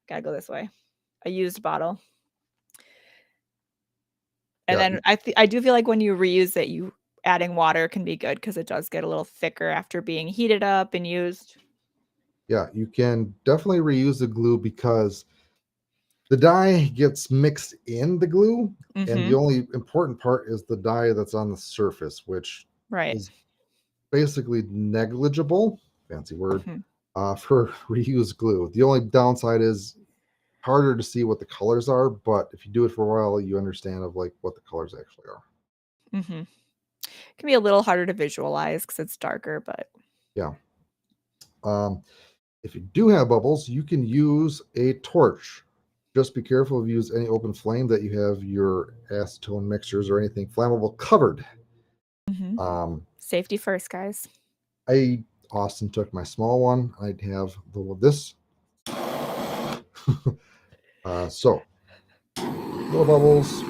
gotta go this way. A used bottle. And Yeah. then I do feel like when you reuse it, you adding water can be good because it does get a little thicker after being heated up and used. Yeah. You can definitely reuse the glue because the dye gets mixed in the glue, and the Mhm. only important part is the dye that's on the surface, which Right. is basically negligible, fancy word, Mhm. for reused glue. The only downside is harder to see what the colors are, but if you do it for a while, you understand of like what the colors actually are. Mhm. Can be a little harder to visualize because it's darker, but Yeah. Um, if you do have bubbles, you can use a torch. Just be careful if you use any open flame that you have your acetone mixtures or anything flammable covered. Mhm. Um, Safety first, guys. Austin took my small one. I'd have this. So little bubbles,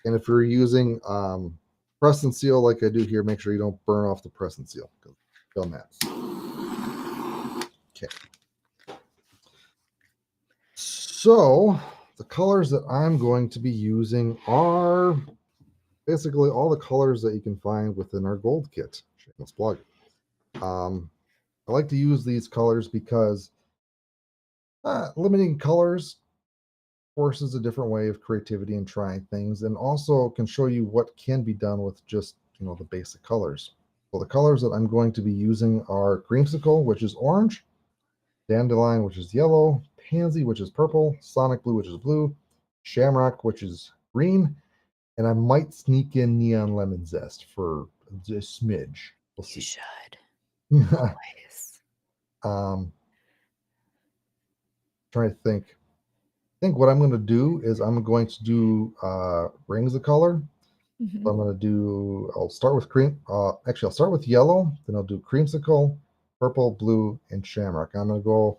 and if you're using press and seal like I do here, make sure you don't burn off the press and seal because done that. Okay. So the colors that I'm going to be using are basically all the colors that you can find within our gold kit. Shameless plug. I like to use these colors because limiting colors forces a different way of creativity and trying things, and also can show you what can be done with just the basic colors. So the colors that I'm going to be using are creamsicle, which is orange, dandelion, which is yellow, pansy, which is purple, sonic blue, which is blue, shamrock, which is green, and I might sneak in neon lemon zest for a smidge. We'll You see. should um, always. trying to think. think what I'm going to do is I'm going to do rings of color. So Mhm. I'm going to do, I'll start with cream. Actually, I'll start with yellow, then I'll do creamsicle, purple, blue, and shamrock. I'm going to go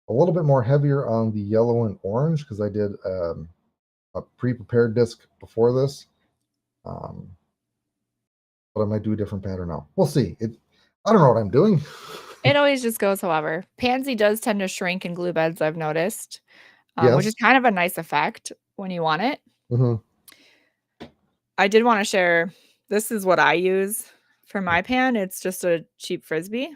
a little bit more heavier on the yellow and orange because I did a pre-prepared disc before this. Um, but I might do a different pattern now. We'll see. I don't know what I'm doing. It always just goes however. Pansy does tend to shrink in glue beds, I've noticed, which is Yes. kind of a nice effect when you want it. Hmm. I did wanna share this is what I use for my pan. It's just a cheap Frisbee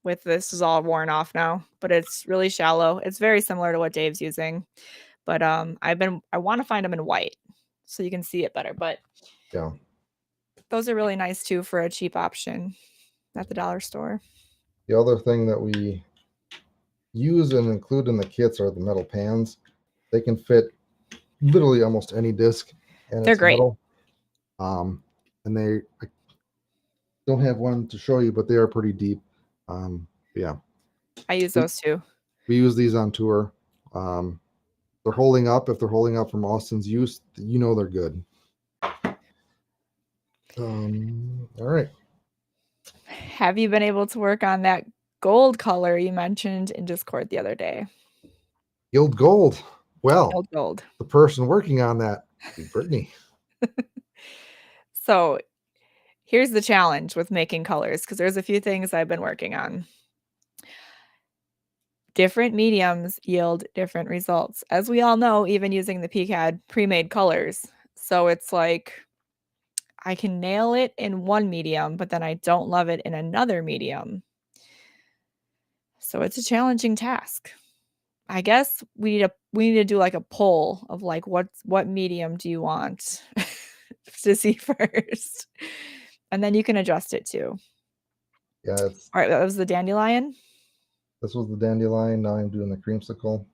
with this is all worn off now, but it's really shallow. It's very similar to what Dave's using, but, I wanna find them in white so you can see it better, but Yeah. those are really nice too for a cheap option at the dollar store. The other thing that we use and include in the kits are the metal pans. They can fit literally almost any disc, and They're it's great. metal. And I don't have one to show you, but they are pretty deep. Yeah, I use we, those too. we use these on tour. They're holding up. If they're holding up from Austin's use, they're good. All right. Have you been able to work on that gold color you mentioned in Discord the other day? Guild Gold. Well, Field gold. the person working on that, Brittany. So, here's the challenge with making colors because there's a few things I've been working on. Different mediums yield different results, as we all know, even using the PCAD pre-made colors. So, it's like I can nail it in one medium, but then I don't love it in another medium. So, it's a challenging task. I guess we need to do, like, a poll of, like, what medium do you want to see first? And then you can adjust it too. Yeah, Alright, that was the dandelion? this was the dandelion. Now I'm doing the creamsicle.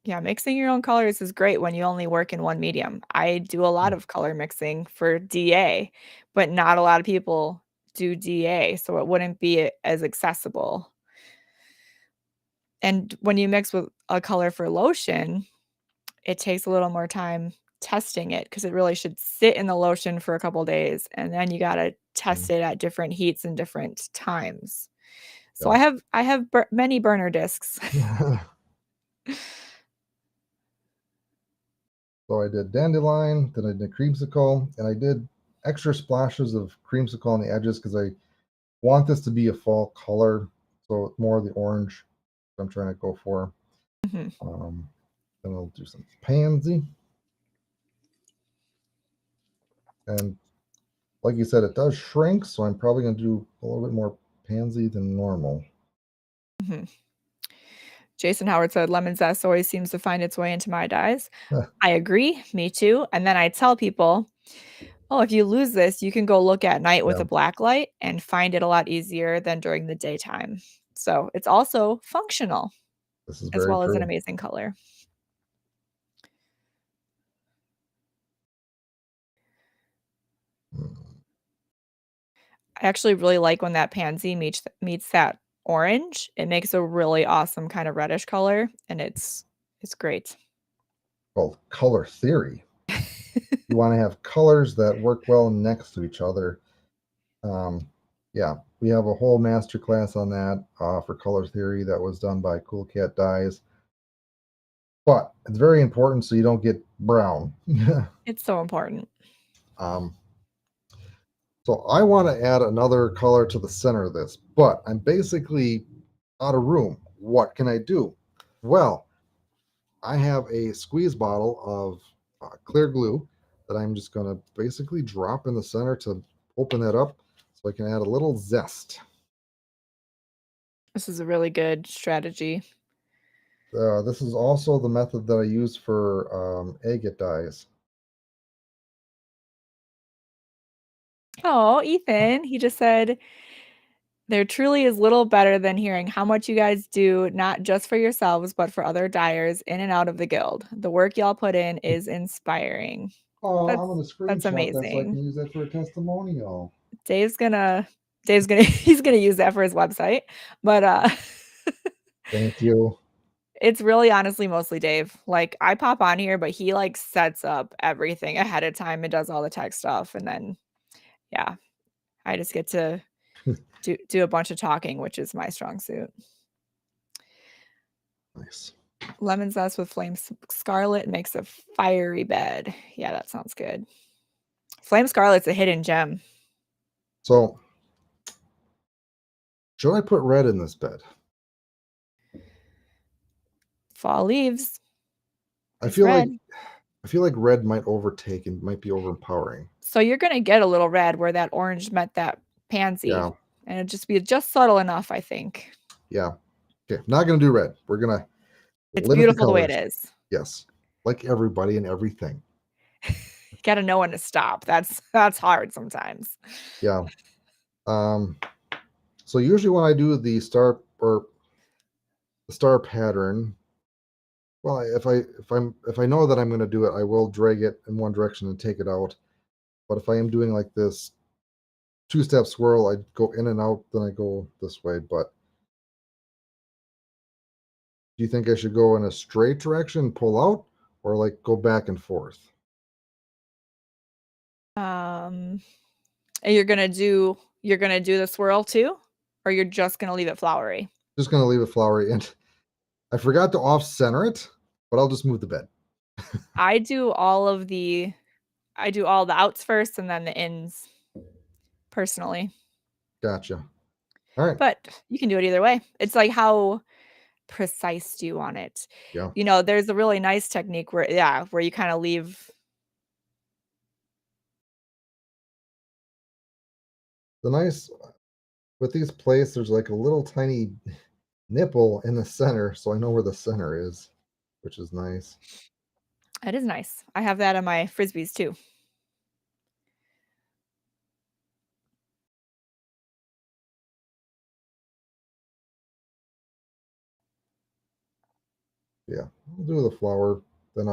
Yeah, mixing your own colors is great when you only work in one medium. I do a lot of color mixing for DA, but not a lot of people do DA, so it wouldn't be as accessible. And when you mix with a color for lotion, it takes a little more time testing it because it really should sit in the lotion for a couple days, and then you gotta test it at different heats and different times. So Yeah. I have many burner discs. So I did dandelion, then I did creamsicle, and I did extra splashes of creamsicle on the edges because I want this to be a fall color. So more of the orange I'm trying to go for. Mhm. Um, then I'll do some pansy. And like you said, it does shrink, so I'm probably going to do a little bit more pansy than normal. Mhm. Jason Howard said, "Lemon zest always seems to find its way into my dyes." I agree, me too, and then I tell people, "Oh, if you lose this, you can go look at night with Yeah, a black light and find it a lot easier than during the daytime." So, it's also functional this is as very well as an true. amazing color. Mm. I actually really like when that pansy meets that orange. It makes a really awesome kind of reddish color, and it's great. Called color theory. You want to have colors that work well next to each other. Um, yeah, we have a whole master class on that for color theory that was done by Cool Cat Dyes. But it's very important so you don't get brown. It's so important. um, so I want to add another color to the center of this, but I'm basically out of room. What can I do? Well, I have a squeeze bottle of clear glue that I'm just going to basically drop in the center to open that up so I can add a little zest. This is a really good strategy. This is also the method that I use for agate dyes. Oh, Ethan, he just said, "There truly is little better than hearing how much you guys do, not just for yourselves, but for other dyers in and out of the guild. The work y'all put in is inspiring." Oh, That's I'm going to that's screenshot that so I amazing. can use that for a testimonial. Dave's gonna he's gonna use that for his website, but, Thank you. It's really honestly mostly Dave. Like, I pop on here, but he, like, sets up everything ahead of time and does all the tech stuff, and then, yeah, I just get to do a bunch of talking, which is my strong suit. Nice. Lemon zest with flame scarlet makes a fiery bed. Yeah, that sounds good. Flame scarlet's a hidden gem. So, should I put red in this bed? Fall leaves. I There's feel like red. I feel like red might overtake and might be overpowering. So you're gonna get a little red where that orange met that pansy, Yeah, and it'd just be just subtle enough, I think. yeah. Okay, not gonna do red. We're gonna It's limit the beautiful the way it colors. is. Yes, like everybody and everything. You gotta know when to stop. That's hard sometimes. Yeah. Um. So usually when I do the star pattern, well, if I know that I'm going to do it, I will drag it in one direction and take it out. But if I am doing like this two-step swirl, I go in and out, then I go this way. But do you think I should go in a straight direction, pull out, or like go back and forth? And you're gonna do the swirl too? Or you're just gonna leave it flowery? Just going to leave it flowery. And I forgot to off center it, but I'll just move the bed. I do all the outs first and then the ins personally. Gotcha. All right. But you can do it either way. It's like how precise do you want it? Yeah. You know, there's a really nice technique where you kinda leave. The nice with these plates, there's like a little tiny nipple in the center, so I know where the center is, which is nice. It is nice. I have that on my Frisbees too. Yeah, I'll do the flower. Then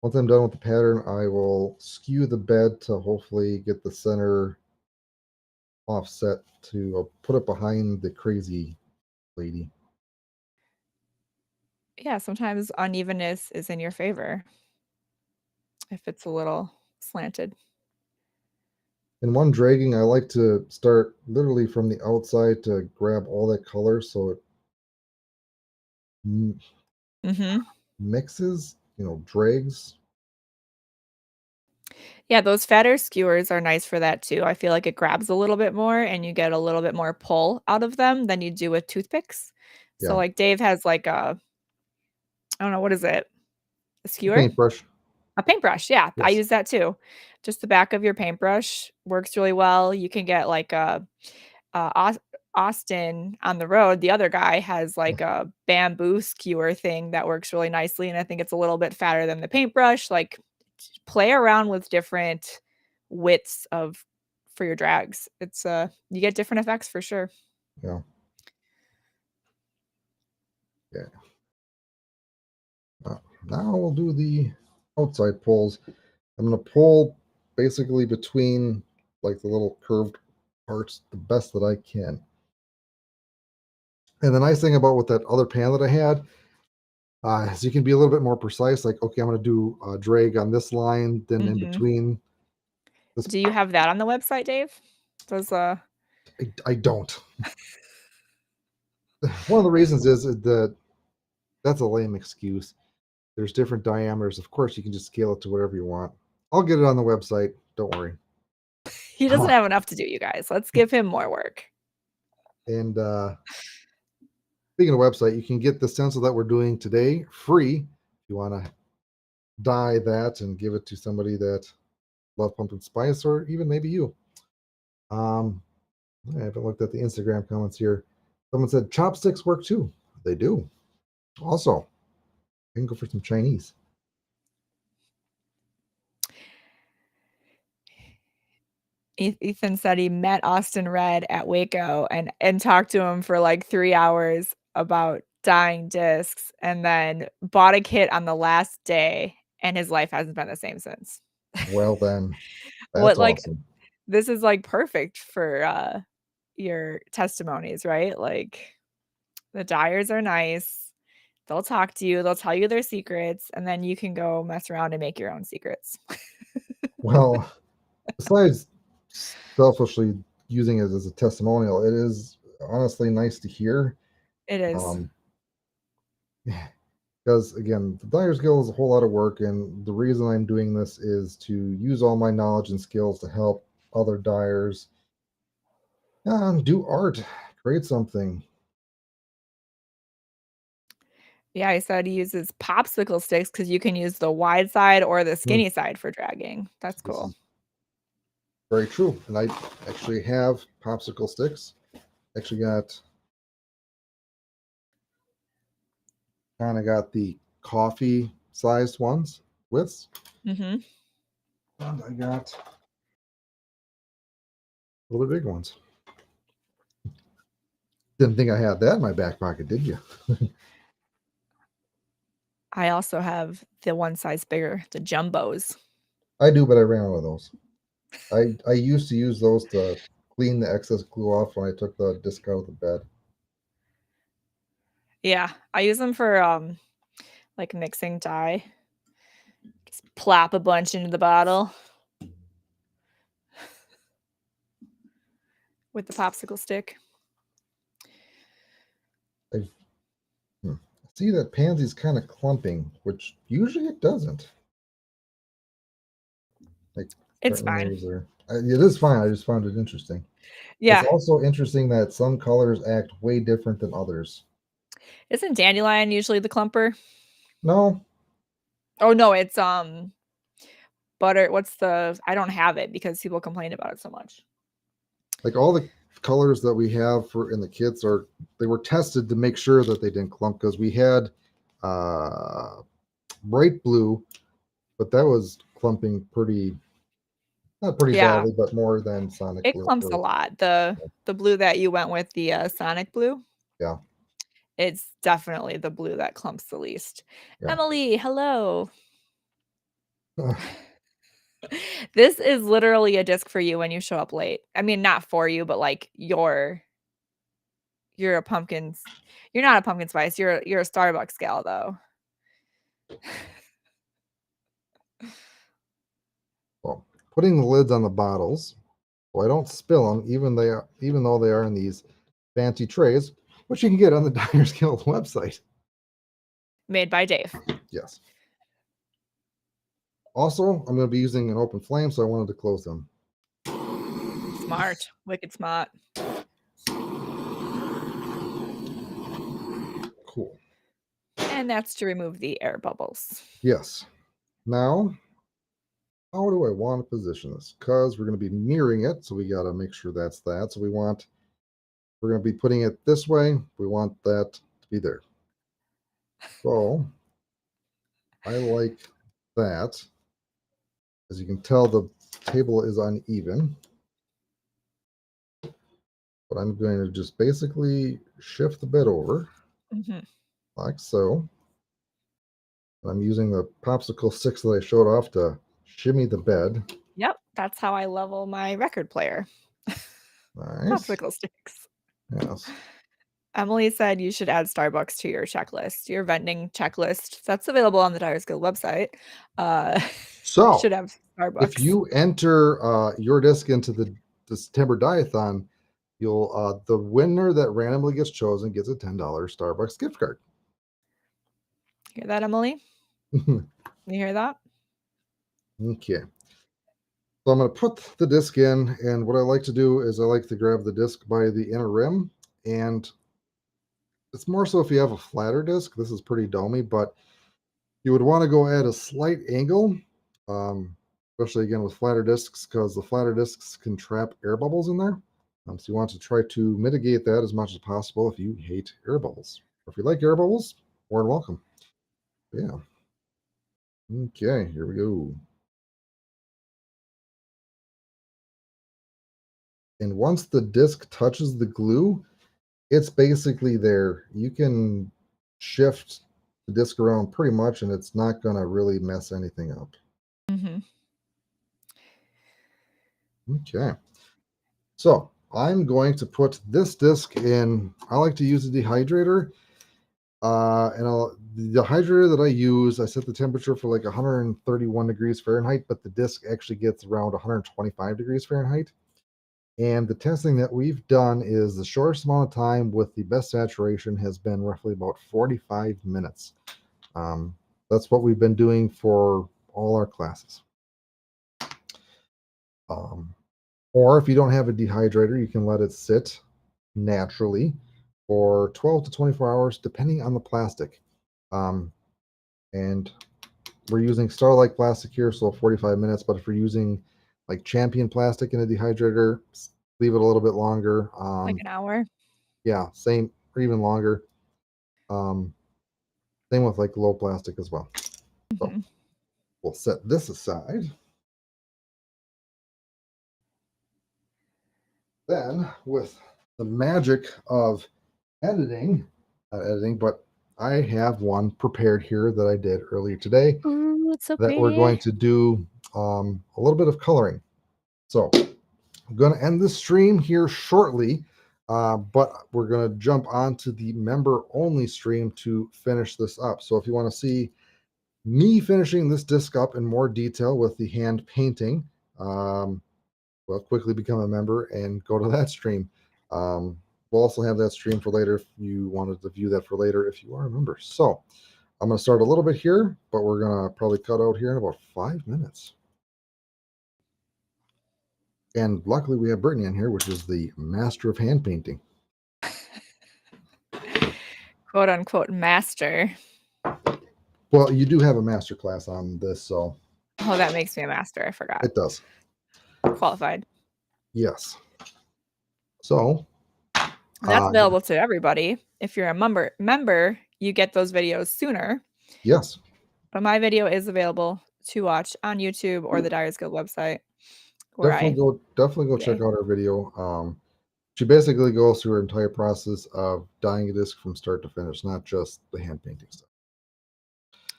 once I'm done with the pattern, I will skew the bed to hopefully get the center offset to put it behind the crazy lady. Yeah, sometimes unevenness is in your favor if it's a little slanted. In one dragging, I like to start literally from the outside to grab all that color so it m- Mhm. mixes, drags. Yeah, those fatter skewers are nice for that too. I feel like it grabs a little bit more and you get a little bit more pull out of them than you do with toothpicks. So, Yeah, like, Dave has, like, a I don't know, what is it? A the skewer? paintbrush. A paintbrush, yeah, I Yes. use that too. Just the back of your paintbrush works really well. You can get, like, a Austin on the road, the other guy has, like, a bamboo skewer thing that works really nicely, and I think it's a little bit fatter than the paintbrush, like, play around with different widths of for your drags. It's, you get different effects for sure. Yeah. Yeah. Now we'll do the outside pulls. I'm going to pull basically between like the little curved parts the best that I can. And the nice thing about with that other pan that I had is you can be a little bit more precise. Like, okay, I'm going to do a drag on this line, then in Mhm. between this. Do you have that on the website, Dave? Those, I don't. One of the reasons is that that's a lame excuse. There's different diameters. Of course, you can just scale it to whatever you want. I'll get it on the website. Don't worry. he doesn't have enough to do, you guys. Let's give him more work. And speaking of website, you can get the stencil that we're doing today free. If you want to dye that and give it to somebody that love pumpkin spice, or even maybe you. Um, I haven't looked at the Instagram comments here. Someone said chopsticks work too. They do. Also, I can go for some Chinese. Ethan said he met Austin Red at Waco and talked to him for, like, 3 hours about dyeing discs, and then bought a kit on the last day, and his life hasn't been the same since. Well, then, What, that's like, awesome. this is, like, perfect for, your testimonies, right? Like, The dyers are nice. They'll talk to you, they'll tell you their secrets, and then you can go mess around and make your own secrets. Well, besides selfishly using it as a testimonial, it is honestly nice to hear. It is. Because again, the Dyers Guild is a whole lot of work, and the reason I'm doing this is to use all my knowledge and skills to help other dyers do art, create something. Yeah, I said he uses popsicle sticks because you can use the wide side or the skinny side for dragging. That's This cool. is very true. And I actually have popsicle sticks. Actually got the coffee sized ones with. Mm-hmm. And I got little big ones. Didn't think I had that in my back pocket, did you? I also have the one size bigger, the jumbos. I do, but I ran out of those. I used to use those to clean the excess glue off when I took the disc out of the bed. Yeah, I use them for like mixing dye. Just plop a bunch into the bottle with the popsicle stick. I see that pansy's kind of clumping, which usually it doesn't. Like It's fine. it is fine. I just found it interesting. It's Yeah. also interesting that some colors act way different than others. Isn't dandelion usually the clumper? No, Oh no, it's butter. I don't have it because people complain about it so much. like all the colors that we have for in the kits they were tested to make sure that they didn't clump because we had uh bright blue, but that was clumping not pretty Yeah, badly, but more than Sonic it Blue. clumps a lot. The blue that you went with, the Sonic blue, Yeah, it's definitely the blue that clumps the least. yeah. Emily, hello. This is literally a disc for you when you show up late. I mean, not for you, but like you're a pumpkin. You're not a pumpkin spice. You're a Starbucks gal though. Well, putting the lids on the bottles so I don't spill them, even though they are in these fancy trays, which you can get on the Dyers Guild website. Made by Dave. Yes. Also, I'm going to be using an open flame, so I wanted to close them. Smart. Wicked smart. Cool. And that's to remove the air bubbles. Yes. Now, how do I want to position this? Because we're going to be mirroring it, so we got to make sure that's that. So we're going to be putting it this way. We want that to be there. So I like that. As you can tell, the table is uneven. But I'm going to just basically shift the bed over like so. I'm using the popsicle sticks that I showed off to shimmy the bed. Yep, that's how I level my record player. Nice. Popsicle sticks. Yes. Emily said you should add Starbucks to your checklist, your vending checklist. That's available on the Dyers Guild website. So should have Starbucks. if you enter your disc into the September Dye-a-Thon, you'll the winner that randomly gets chosen gets a $10 Starbucks gift card. Hear that, Emily? You hear that? Okay. So I'm going to put the disc in, and what I like to do is I like to grab the disc by the inner rim, and it's more so if you have a flatter disc. This is pretty domey, but you would want to go at a slight angle, especially again with flatter discs, because the flatter discs can trap air bubbles in there. So you want to try to mitigate that as much as possible if you hate air bubbles. Or if you like air bubbles, more than welcome. Yeah. Okay, here we go. And once the disc touches the glue, it's basically there. You can shift the disc around pretty much, and it's not going to really mess anything up. Okay. So I'm going to put this disc in. I like to use a dehydrator. The dehydrator that I use, I set the temperature for like 131 degrees Fahrenheit, but the disc actually gets around 125 degrees Fahrenheit. And the testing that we've done is the shortest amount of time with the best saturation has been roughly about 45 minutes. That's what we've been doing for all our classes. Or if you don't have a dehydrator, you can let it sit naturally for 12 to 24 hours, depending on the plastic. And we're using Starlight plastic here, so 45 minutes. But if you're using like Champion plastic in a dehydrator, leave it a little bit longer. Like an hour? Yeah, same or even longer. Same with like low plastic as well. So we'll set this aside. Then with the magic of editing, not editing, but I have one prepared here that I did earlier today. Ooh, it's so That we're pretty. going to do a little bit of coloring. So I'm going to end this stream here shortly, but we're going to jump onto the member only stream to finish this up. So if you want to see me finishing this disc up in more detail with the hand painting, well, quickly become a member and go to that stream. We'll also have that stream for later if you wanted to view that for later if you are a member. So I'm going to start a little bit here, but we're going to probably cut out here in about 5 minutes. And luckily we have Brittany in here, which is the master of hand painting. Quote unquote master. Well, you do have a master class on this, so. Oh, that makes me a master. I forgot. It does. Qualified. Yes. So. That's available to everybody. If you're a member, you get those videos sooner. Yes. But my video is available to watch on YouTube or the Dyers Guild website. Definitely go check out our video. She basically goes through her entire process of dyeing a disc from start to finish, not just the hand painting stuff.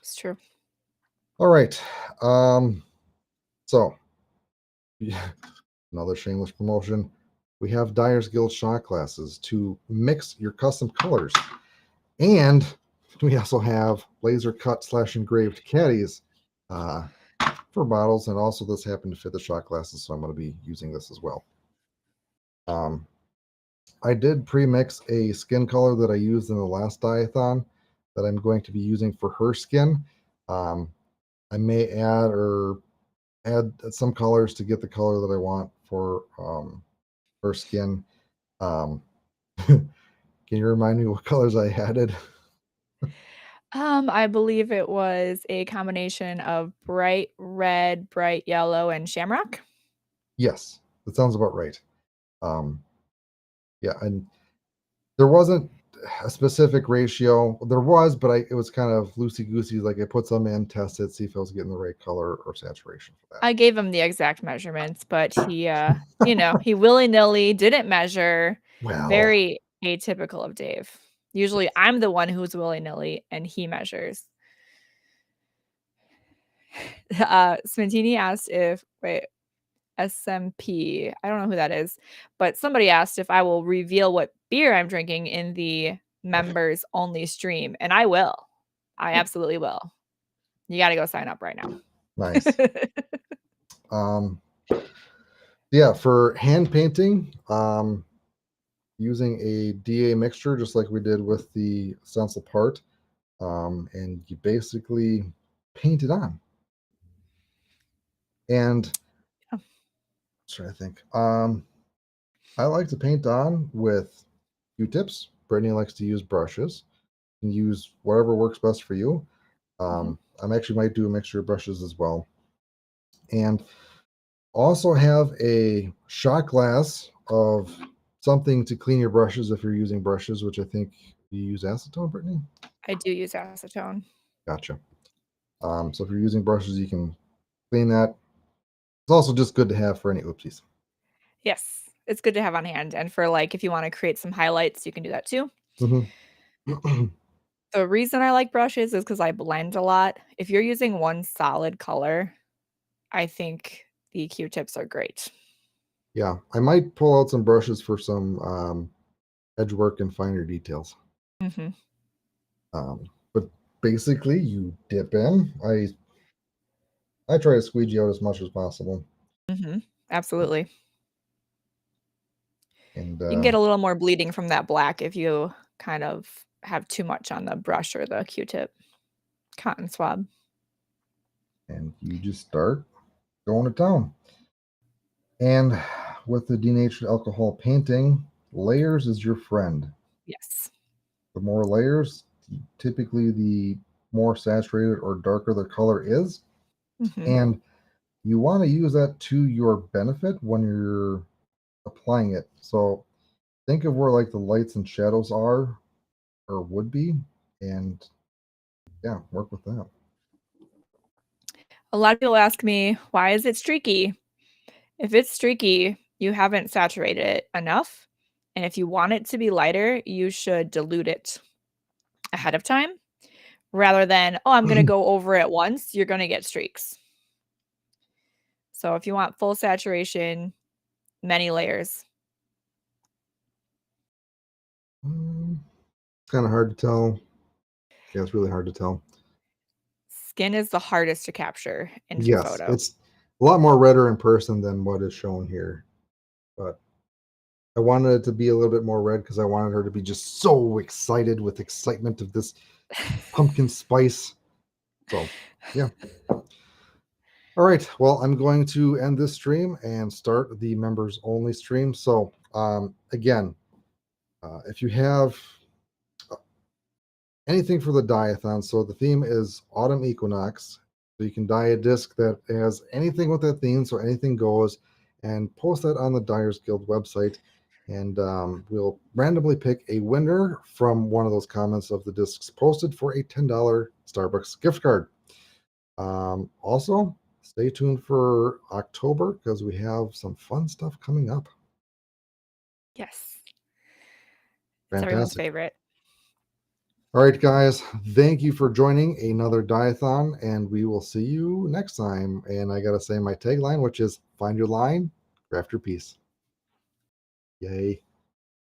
It's true. All right. So yeah, another shameless promotion. We have Dyers Guild shot classes to mix your custom colors. And we also have laser cut / engraved caddies for bottles. And also this happened to fit the shot glasses, so I'm going to be using this as well. I did pre-mix a skin color that I used in the last Dye-a-Thon that I'm going to be using for her skin. I may add some colors to get the color that I want for her skin. Can you remind me what colors I added? I believe it was a combination of bright red, bright yellow, and shamrock. Yes, that sounds about right. Yeah, and there wasn't a specific ratio. There was, but it was kind of loosey-goosey. Like I put some in, tested, see if I was getting the right color or saturation for that. I gave him the exact measurements, but he, he willy-nilly didn't measure. Well, very atypical of Dave. Usually I'm the one who's willy-nilly and he measures. Smintini asked SMP, I don't know who that is, but somebody asked if I will reveal what beer I'm drinking in the members only stream, and I will. I absolutely will. You got to go sign up right now. Nice. Yeah, for hand painting, using a DA mixture, just like we did with the stencil part, and you basically paint it on. And I'm trying to think. I like to paint on with Q-tips. Brittany likes to use brushes. You can use whatever works best for you. I actually might do a mixture of brushes as well. And also have a shot glass of something to clean your brushes if you're using brushes, which I think you use acetone, Brittany? I do use acetone. Gotcha. So if you're using brushes, you can clean that. It's also just good to have for any oopsies. Yes, it's good to have on hand. And for like, if you want to create some highlights, you can do that too. The reason I like brushes is because I blend a lot. If you're using one solid color, I think the Q-tips are great. Yeah, I might pull out some brushes for some edge work and finer details. Mhm. But basically, you dip in. I try to squeegee out as much as possible, Mhm. Absolutely. and You can get a little more bleeding from that black if you kind of have too much on the brush or the Q-tip cotton swab. you just start going to town. And with the denatured alcohol painting, layers is your friend. Yes. The more layers, typically the more saturated or darker the color is. Mhm. And you want to use that to your benefit when you're applying it. So think of where like the lights and shadows are or would be, and yeah, work with that. A lot of people ask me, "Why is it streaky?" If it's streaky, you haven't saturated it enough, and if you want it to be lighter, you should dilute it ahead of time rather than, "Oh, I'm gonna go over it once," you're gonna get streaks. So if you want full saturation, many layers. It's kind of hard to tell. Yeah, it's really hard to tell. Skin is the hardest to capture into a Yes, photo. it's a lot more redder in person than what is shown here, but I wanted it to be a little bit more red because I wanted her to be just so excited with excitement of this pumpkin spice. So, yeah. All right. Well, I'm going to end this stream and start the members only stream. So, again, if you have anything for the dye-a-thon, so the theme is Autumn Equinox. So you can dye a disc that has anything with that theme, so anything goes, and post that on the Dyers Guild website. And we'll randomly pick a winner from one of those comments of the discs posted for a $10 Starbucks gift card. Also, stay tuned for October because we have some fun stuff coming up. Yes. It's everyone's Fantastic. favorite. All right, guys, thank you for joining another Dye-a-thon, and we will see you next time. And I got to say my tagline, which is find your line, craft your piece. Yay.